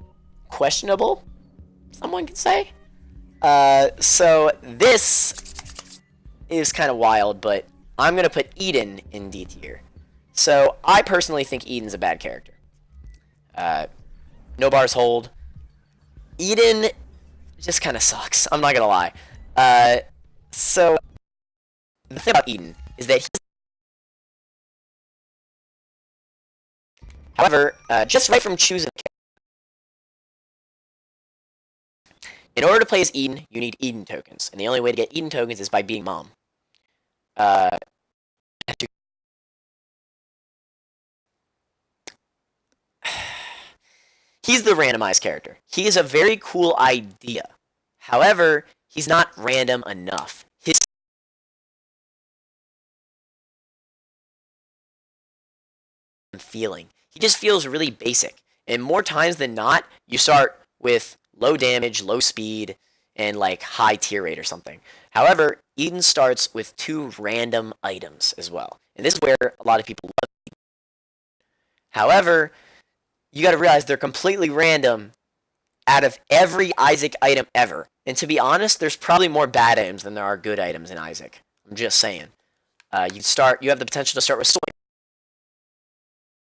questionable, someone could say. So this is kind of wild, but I'm going to put Eden in D tier. So I personally think Eden's a bad character. No bars hold. Eden just kind of sucks. I'm not going to lie. So the thing about Eden is that however, just right from choosing in order to play as Eden, you need Eden tokens, and the only way to get Eden tokens is by being Mom. He's the randomized character. He is a very cool idea. However, he's not random enough. His feeling. He just feels really basic. And more times than not, you start with low damage, low speed, and like high tier rate or something. However, Eden starts with 2 random items as well. And this is where a lot of people love Eden. However, you gotta realize they're completely random out of every Isaac item ever. And to be honest, there's probably more bad items than there are good items in Isaac. I'm just saying. You have the potential to start with Sword,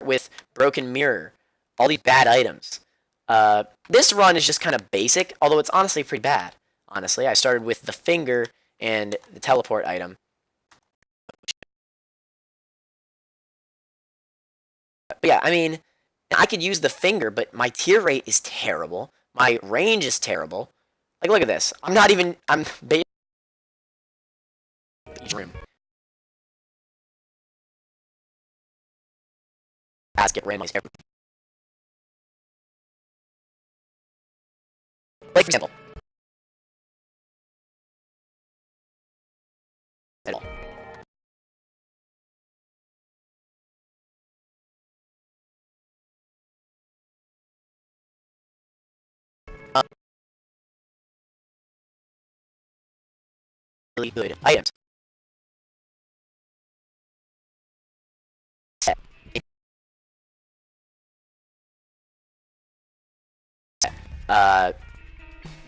with Broken Mirror, all these bad items. This run is just kind of basic, although it's honestly pretty bad. Honestly, I started with the Finger and the Teleport item. But yeah, I mean, I could use the Finger, but my tier rate is terrible. My range is terrible. Like, look at this. I'm basically room. Basket randomized every. Like, for example. At all. Really good items.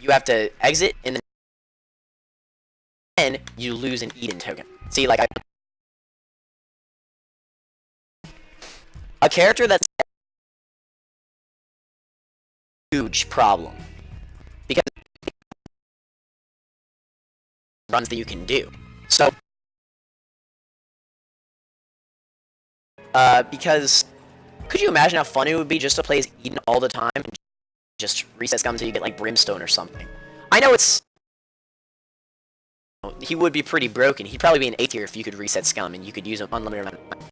You have to exit, and then you lose an Eden token. See, like, a character that's a huge problem. Because runs that you can do. So, because, could you imagine how fun it would be just to play as Eden all the time and just reset scum until you get like Brimstone or something? I know he would be pretty broken. He'd probably be an A tier if you could reset scum and you could use him unlimited amount of time.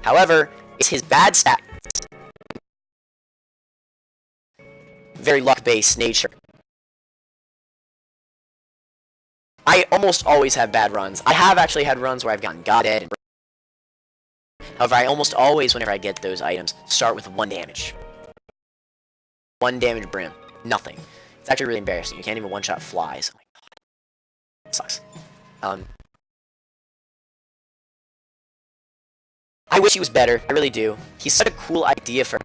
However, it's his bad stats, very luck-based nature. I almost always have bad runs. I have actually had runs where I've gotten God dead. However, I almost always, whenever I get those items, start with 1 damage. 1 damage Brim. Nothing. It's actually really embarrassing. You can't even one-shot flies. Oh my god. It sucks. I wish he was better. I really do. He's such a cool idea for.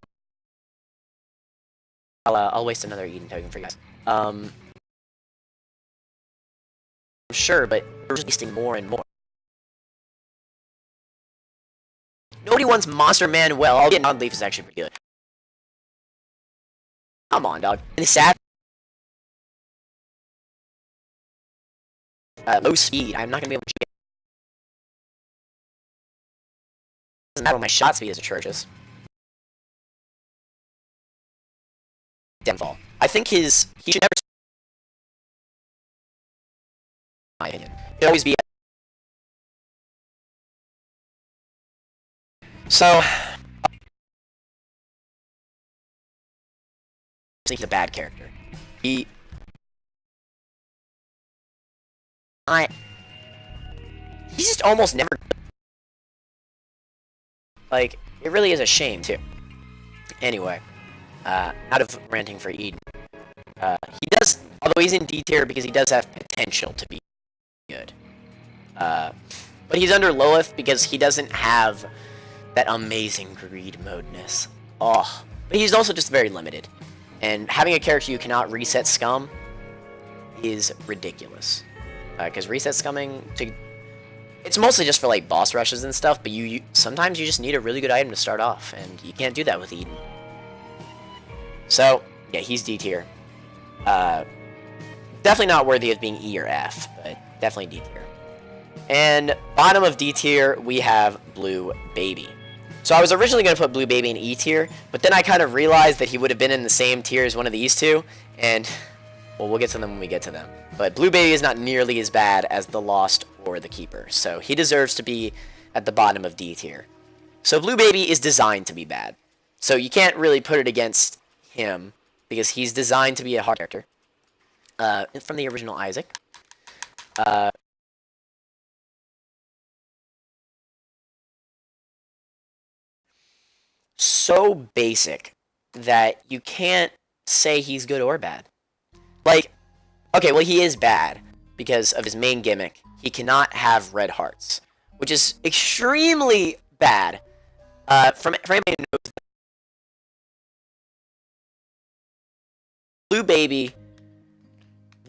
I'll waste another Eden token for you guys. I'm sure, but we're just wasting more and more. Nobody wants Monster Man well. I'll get Non-Leaf is actually pretty good. Come on, dog. And it's sad. Low speed. I'm not gonna be able to get. Doesn't matter when my shot speed is atrocious. Downfall. I think he should never. In my opinion, it should always be. So, I think he's a bad character. He's just almost never. Like, it really is a shame too. Anyway, out of ranting for Eden, he does, although he's in D tier because he does have potential to be good. But he's under Lilith because he doesn't have that amazing greed modeness. Oh, but he's also just very limited. And having a character you cannot reset scum is ridiculous. Because reset scumming, it's mostly just for like boss rushes and stuff, but sometimes you just need a really good item to start off, and you can't do that with Eden. So, yeah, he's D tier. Definitely not worthy of being E or F, but definitely D tier. And bottom of D tier, we have Blue Baby. So I was originally going to put Blue Baby in E tier, but then I kind of realized that he would have been in the same tier as one of these two, and, well, we'll get to them when we get to them. But Blue Baby is not nearly as bad as the Lost or the Keeper, so he deserves to be at the bottom of D tier. So Blue Baby is designed to be bad. So you can't really put it against him, because he's designed to be a hard character. From the original Isaac. So basic that you can't say he's good or bad. Like, okay, well, he is bad because of his main gimmick. He cannot have red hearts, which is extremely bad. For anybody who knows, Blue Baby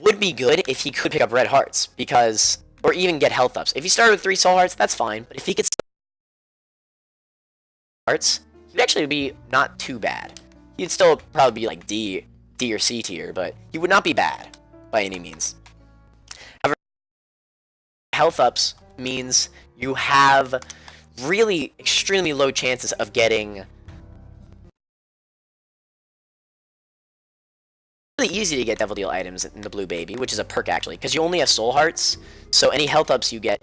would be good if he could pick up red hearts, because, or even get health ups. If he started with 3 soul hearts, that's fine, but if he could hearts, he'd actually be not too bad. He'd still probably be like D or C tier, but he would not be bad by any means. However, health ups means you have really extremely low chances of getting really easy to get Devil Deal items in the Blue Baby, which is a perk actually, because you only have soul hearts, so any health ups you get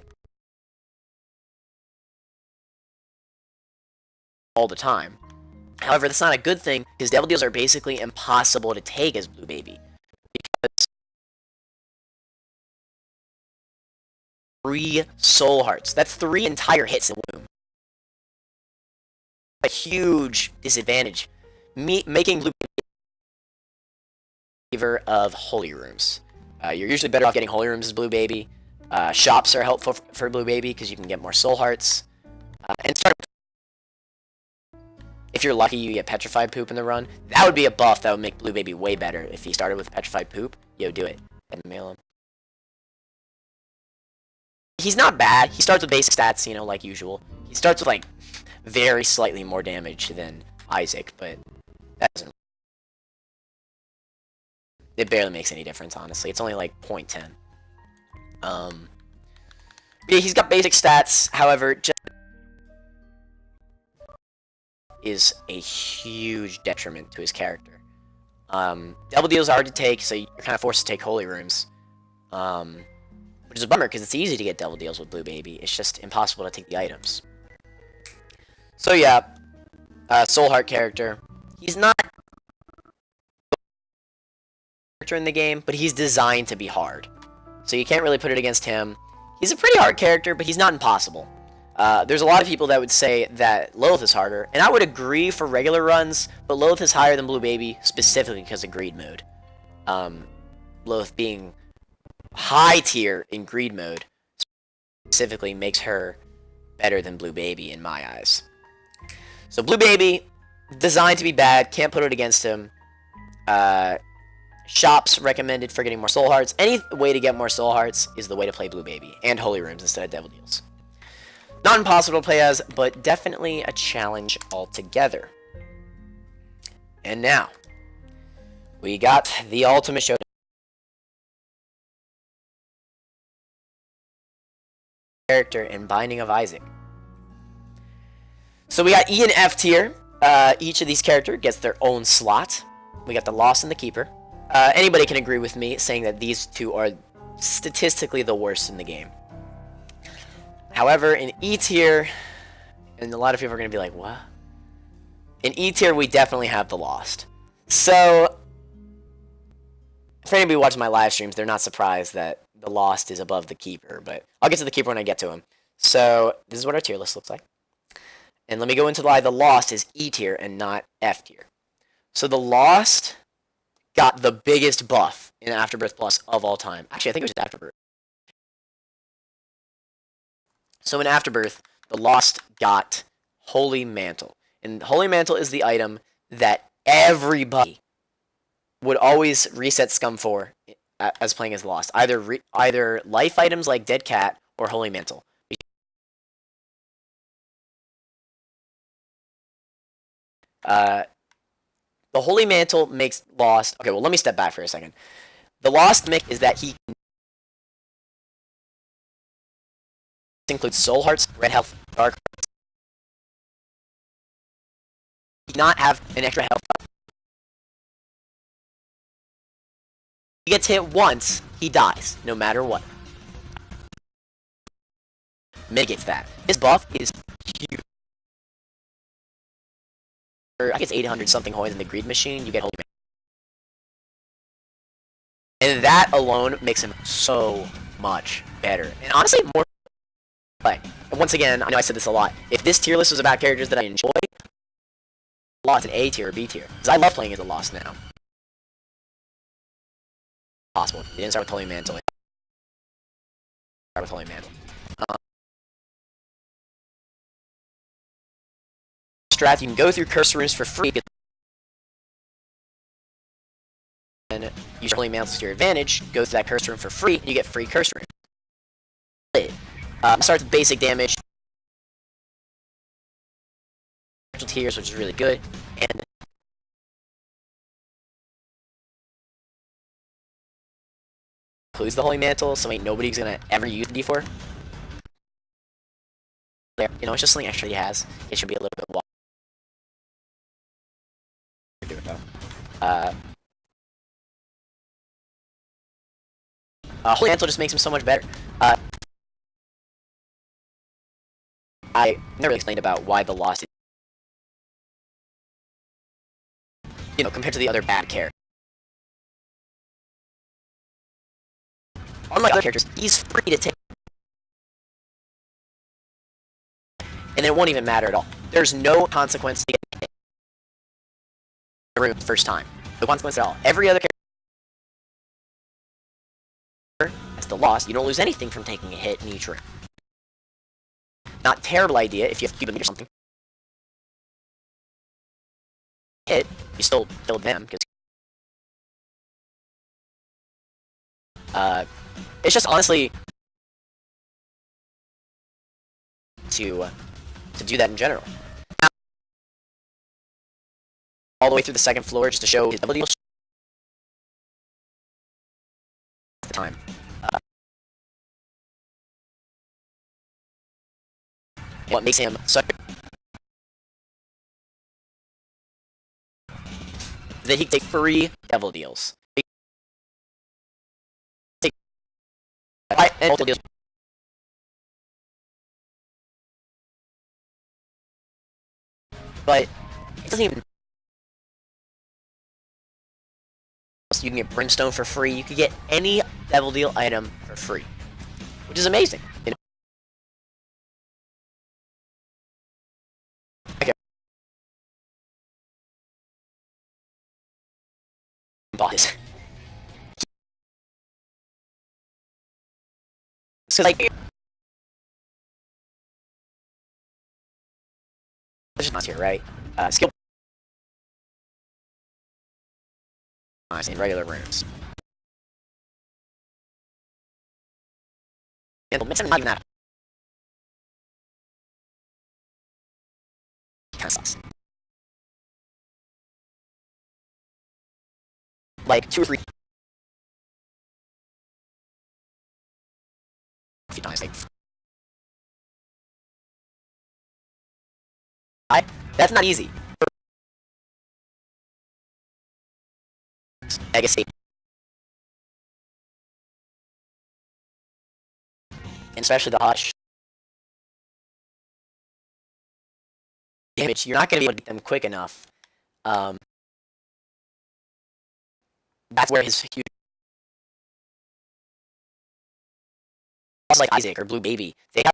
all the time. However, that's not a good thing, because Devil Deals are basically impossible to take as Blue Baby. Because 3 soul hearts. That's 3 entire hits in Womb. A huge disadvantage. Making Blue Baby in favor of Holy Rooms. You're usually better off getting Holy Rooms as Blue Baby. Shops are helpful for Blue Baby, because you can get more soul hearts. And start. If you're lucky, you get Petrified Poop in the run. That would be a buff that would make Blue Baby way better. If he started with Petrified Poop, yo, do it. And mail him. He's not bad. He starts with basic stats, you know, like usual. He starts with, like, very slightly more damage than Isaac, but that doesn't... It barely makes any difference, honestly. It's only, like, 0.10. Yeah, he's got basic stats, however, just is a huge detriment to his character. Devil Deals are hard to take, so you're kind of forced to take Holy Rooms. Which is a bummer, because it's easy to get Devil Deals with Blue Baby. It's just impossible to take the items. So yeah, Soul Heart character. He's not a character in the game, but he's designed to be hard. So you can't really put it against him. He's a pretty hard character, but he's not impossible. There's a lot of people that would say that Lilith is harder, and I would agree for regular runs, but Lilith is higher than Blue Baby, specifically because of Greed mode. Lilith being high tier in Greed mode, specifically makes her better than Blue Baby in my eyes. So Blue Baby, designed to be bad, can't put it against him. Shops recommended for getting more soul hearts. Any way to get more soul hearts is the way to play Blue Baby, and Holy Rooms instead of Devil Deals. Not impossible to play as, but definitely a challenge altogether. And now, we got the ultimate showdown. Character in Binding of Isaac. So we got E and F tier. Each of these characters gets their own slot. We got the Lost and the Keeper. Anybody can agree with me saying that these two are statistically the worst in the game. However, in E tier, and a lot of people are going to be like, what? In E tier, we definitely have the Lost. So, for anybody watching my live streams, they're not surprised that the Lost is above the Keeper, but I'll get to the Keeper when I get to him. So, this is what our tier list looks like. And let me go into why the Lost is E tier and not F tier. So, the Lost got the biggest buff in Afterbirth Plus of all time. Actually, I think it was Afterbirth. So in Afterbirth, the Lost got Holy Mantle. And Holy Mantle is the item that everybody would always reset Scum for as playing as Lost. Either life items like Dead Cat or Holy Mantle. The Holy Mantle makes Lost... Okay, well, let me step back for a second. The Lost gimmick is that he includes Soul Hearts, Red Health, Dark Hearts. He does not have an extra health. He gets hit once, he dies, no matter what. Mitigates that. His buff is huge. I think it's 800 something coins in the Greed Machine, you get Holy Mantle. And that alone makes him so much better. And honestly, more play. And once again, I know I said this a lot. If this tier list was about characters that I enjoy, Lost an A tier or B tier. Because I love playing as a Lost now. Possible. He didn't start with Holy Mantle. Start with Holy Mantle. Strat, you can go through Curse Runes for free. And use your Holy Mantle to your advantage. Go through that Curse Rune for free. And you get free Curse Rune. Starts with basic damage. Tiers, which is really good. And includes the Holy Mantle, so ain't nobody's gonna ever use the D4. There, you know, it's just something extra he has. It should be a little bit wild. Holy Mantle just makes him so much better. I never really explained about why the Lost is, you know, compared to the other bad characters. Unlike other characters, he's free to take. And it won't even matter at all. There's no consequence to getting hit the room the first time. No consequence at all. Every other character, that's the Lost, you don't lose anything from taking a hit in each room. Not a terrible idea if you have to keep them or something. Hit, you still killed them, because it's just honestly to do that in general. Now, all the way through the second floor just to show his ability at the time. What makes him such that he can take free devil deals. And multiple deals. But it doesn't even. You can get Brimstone for free. You can get any devil deal item for free, which is amazing. You know? Okay. Boss. So like, it's just not here, right? Skill. In regular runes. And mix them not even that. Kinda sucks. Like 2 or 3. If you like, that's not easy. Legacy. And especially the Hush. Damage, you're not going to be able to beat them quick enough. That's where his huge. Like Isaac or Blue Baby, they have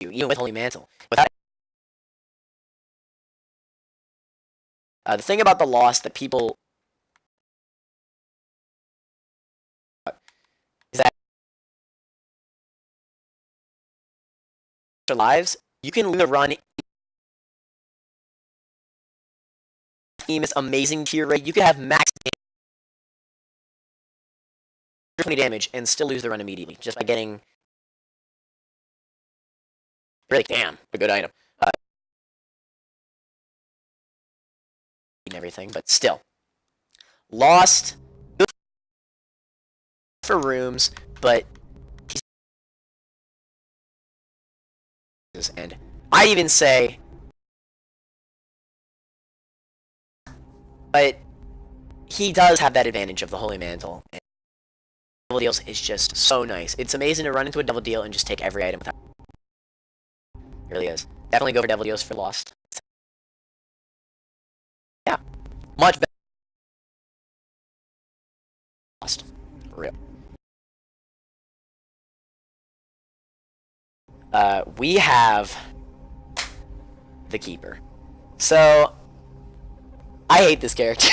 you, even with Holy Mantle. Without the thing about the Lost that people is that lives, you can win the run. Famous amazing tier rate. You can have max 20 damage and still lose the run immediately just by getting. Really, damn, a good item. And everything, but still. Lost. Good for rooms. but and I even say, but he does have that advantage of the Holy Mantle. And Devil Deals is just so nice. It's amazing to run into a Devil Deal and just take every item without. It really is. Definitely go for Devil Deals for Lost. Yeah, much better. Lost. For real. We have the Keeper. So I hate this character.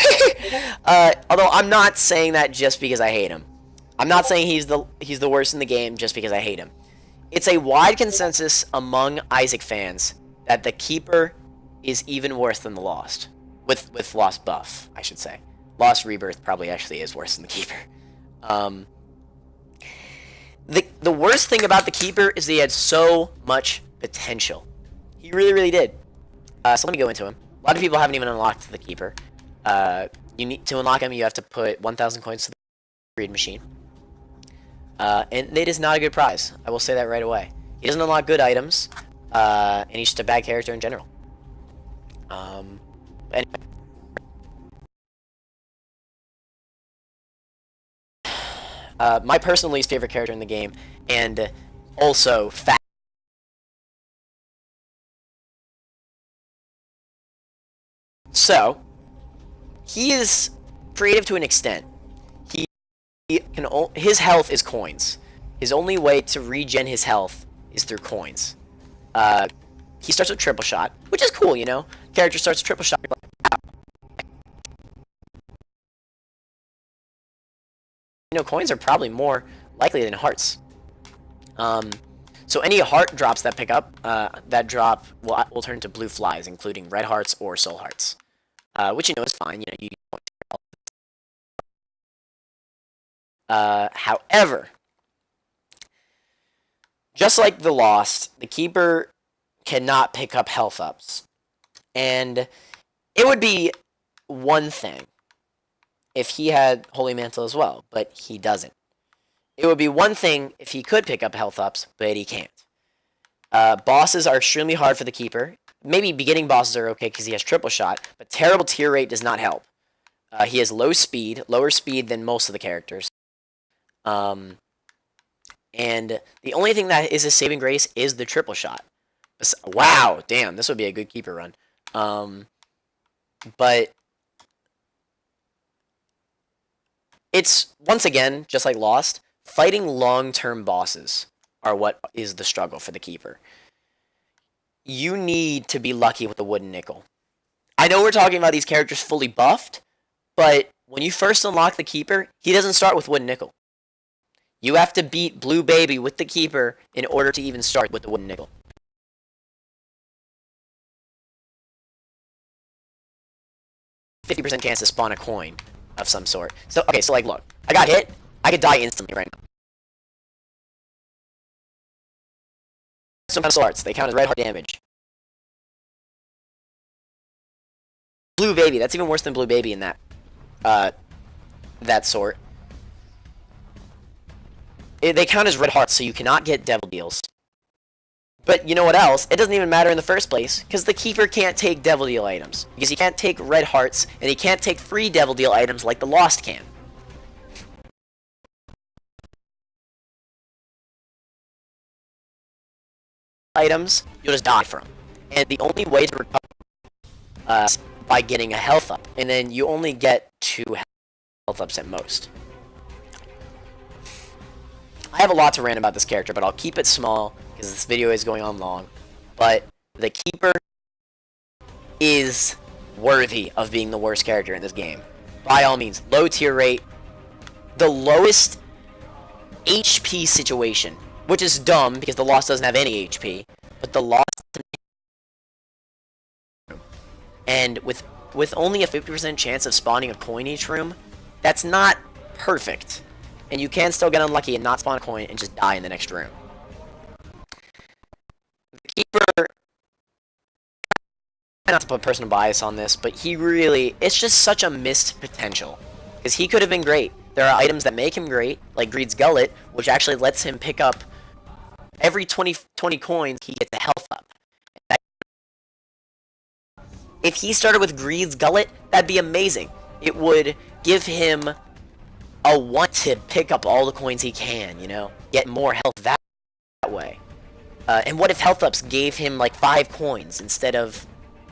Although I'm not saying that just because I hate him. I'm not saying he's the worst in the game just because I hate him. It's a wide consensus among Isaac fans that the Keeper is even worse than the Lost. With Lost buff, I should say. Lost Rebirth probably actually is worse than the Keeper. The worst thing about the Keeper is that he had so much potential. He really, really did. So let me go into him. A lot of people haven't even unlocked the Keeper. You need to unlock him. You have to put 1,000 coins to the greed machine. And it is not a good prize. I will say that right away. He doesn't unlock good items, and he's just a bad character in general. Anyway. My personal least favorite character in the game, and also fat. So, he is creative to an extent. His health is coins. His only way to regen his health is through coins. He starts with triple shot, which is cool, you know. Character starts with triple shot. You know, coins are probably more likely than hearts. So any heart drops that pick up, that drop will turn to blue flies, including red hearts or soul hearts, which you know is fine. You know, you. However, just like the Lost, the Keeper cannot pick up health ups, and it would be one thing if he had Holy Mantle as well, but he doesn't. It would be one thing if he could pick up health ups, but he can't. Bosses are extremely hard for the Keeper. Maybe beginning bosses are okay because he has triple shot, but terrible tear rate does not help. He has lower speed than most of the characters. And the only thing that is a saving grace is the triple shot. Wow, damn, this would be a good Keeper run. But it's, once again, just like Lost, fighting long-term bosses are what is the struggle for the Keeper. You need to be lucky with the wooden nickel. I know we're talking about these characters fully buffed, but when you first unlock the Keeper, he doesn't start with wooden nickel. You have to beat Blue Baby with the Keeper in order to even start with the wooden nickel. %50 chance to spawn a coin of some sort. So, okay, so like, look. I got hit. I could die instantly right now. Some soul hearts. They count as red heart damage. Blue Baby. That's even worse than Blue Baby in that sort. They count as red hearts, so you cannot get devil deals. But you know what else? It doesn't even matter in the first place, because the Keeper can't take devil deal items. Because he can't take red hearts, and he can't take free devil deal items like the Lost can. Items, you'll just die from. And the only way to recover is by getting a health up. And then you only get 2 health ups at most. I have a lot to rant about this character, but I'll keep it small because this video is going on long. But the Keeper is worthy of being the worst character in this game. By all means, low tier rate, the lowest HP situation, which is dumb because the Lost doesn't have any HP, but the Lost, and with only a 50% chance of spawning a coin each room, that's not perfect. And you can still get unlucky and not spawn a coin and just die in the next room. The Keeper, not to put personal bias on this, but he really, it's just such a missed potential. Because he could have been great. There are items that make him great, like Greed's Gullet, which actually lets him pick up every 20 coins, he gets a health up. If he started with Greed's Gullet, that'd be amazing. It would give him a want to pick up all the coins he can, you know? Get more health that way. And what if health ups gave him like 5 coins instead of,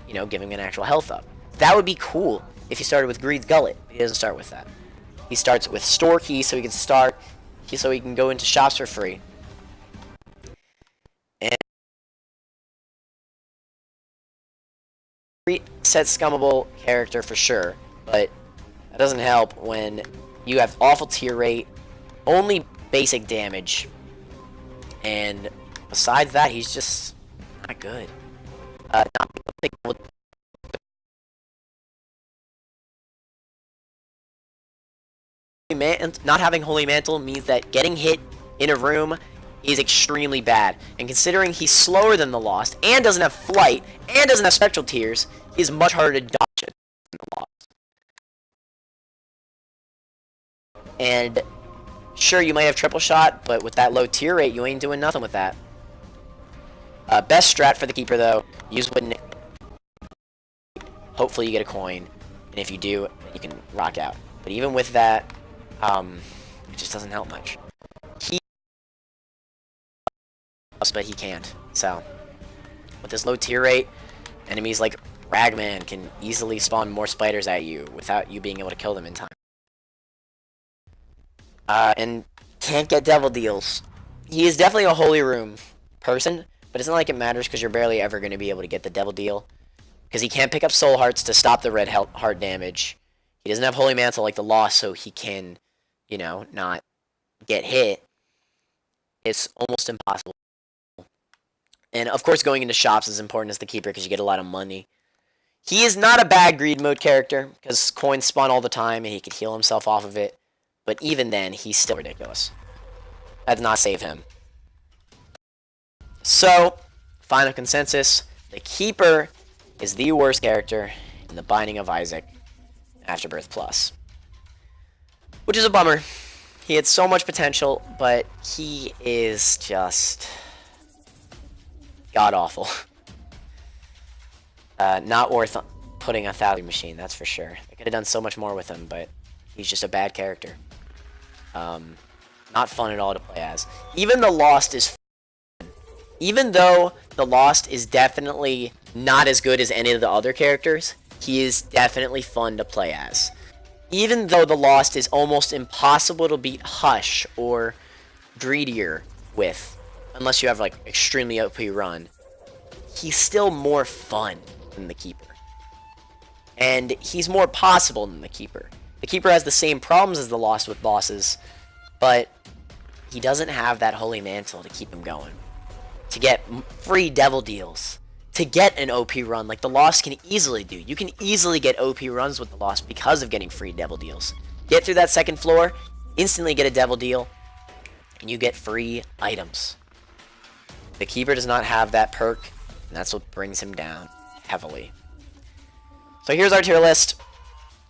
you know, giving him an actual health up? That would be cool if he started with Greed's Gullet. He doesn't start with that. He starts with store keys so he can so he can go into shops for free. And set scummable character for sure, but that doesn't help when you have awful tier rate, only basic damage, and besides that, he's just not good. Not having Holy Mantle means that getting hit in a room is extremely bad. And considering he's slower than the Lost, and doesn't have Flight, and doesn't have Spectral Tears, he's much harder to dodge it than the Lost. And sure, you might have Triple Shot, but with that low tier rate, you ain't doing nothing with that. Best strat for the Keeper, though, use Wooden. Hopefully you get a coin, and if you do, you can rock out. But even with that, it just doesn't help much. But he can't. So, with this low tier rate, enemies like Ragman can easily spawn more spiders at you without you being able to kill them in time. And can't get devil deals. He is definitely a Holy Room person, but it's not like it matters because you're barely ever going to be able to get the devil deal. Because he can't pick up soul hearts to stop the red heart damage. He doesn't have Holy Mantle like the Lost, so he can, you know, not get hit. It's almost impossible. And of course going into shops is important as the Keeper because you get a lot of money. He is not a bad greed mode character because coins spawn all the time and he could heal himself off of it. But even then, he's still ridiculous. That does not save him. So, final consensus. The Keeper is the worst character in the Binding of Isaac Afterbirth Plus. Which is a bummer. He had so much potential, but he is just god-awful. Not worth putting a 1,000 machine, that's for sure. I could have done so much more with him, but he's just a bad character. Not fun at all to play as. Even the Lost is fun. Even though the Lost is definitely not as good as any of the other characters, he is definitely fun to play as. Even though the Lost is almost impossible to beat Hush or Greedier with, unless you have like extremely OP run, he's still more fun than the Keeper. And he's more possible than the Keeper. The Keeper has the same problems as the Lost with bosses, but he doesn't have that Holy Mantle to keep him going. To get free devil deals. To get an OP run like the Lost can easily do. You can easily get OP runs with the Lost because of getting free devil deals. Get through that second floor, instantly get a devil deal, and you get free items. The Keeper does not have that perk, and that's what brings him down heavily. So here's our tier list.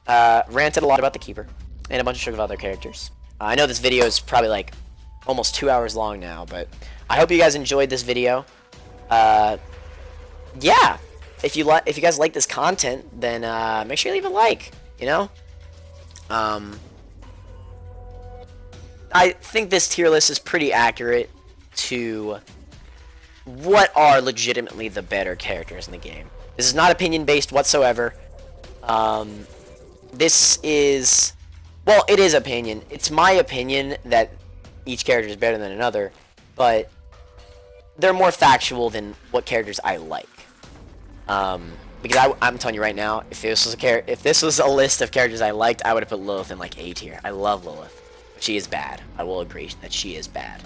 Ranted a lot about the Keeper, and a bunch of other characters. I know this video is probably like almost 2 hours long now, but I hope you guys enjoyed this video. Yeah, if you guys like this content, then make sure you leave a like. You know, I think this tier list is pretty accurate to what are legitimately the better characters in the game. This is not opinion based whatsoever. This is, well, it is opinion. It's my opinion that each character is better than another, but they're more factual than what characters I like. Because I'm telling you right now, if this was a list of characters I liked, I would have put Lilith in like A tier. I love Lilith, but she is bad. I will agree that she is bad.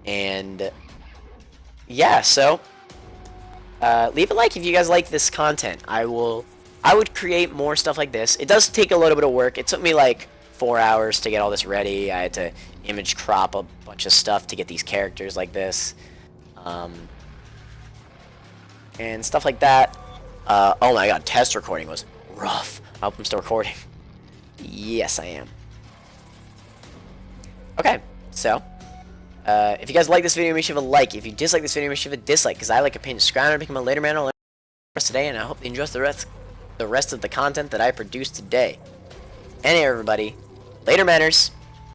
And yeah, so leave a like if you guys like this content. I would create more stuff like this. It does take a little bit of work. It took me like 4 hours to get all this ready. I had to image crop a bunch of stuff to get these characters like this. And stuff like that. Oh my god, test recording was rough. I hope I'm still recording. Yes, I am. Okay, so if you guys like this video, make sure you leave a like. If you dislike this video, make sure you leave a dislike, because I like a pain to scrounge and become a later man on today, and I hope you enjoy the rest of the content that I produced today. Anyway, everybody, later manners.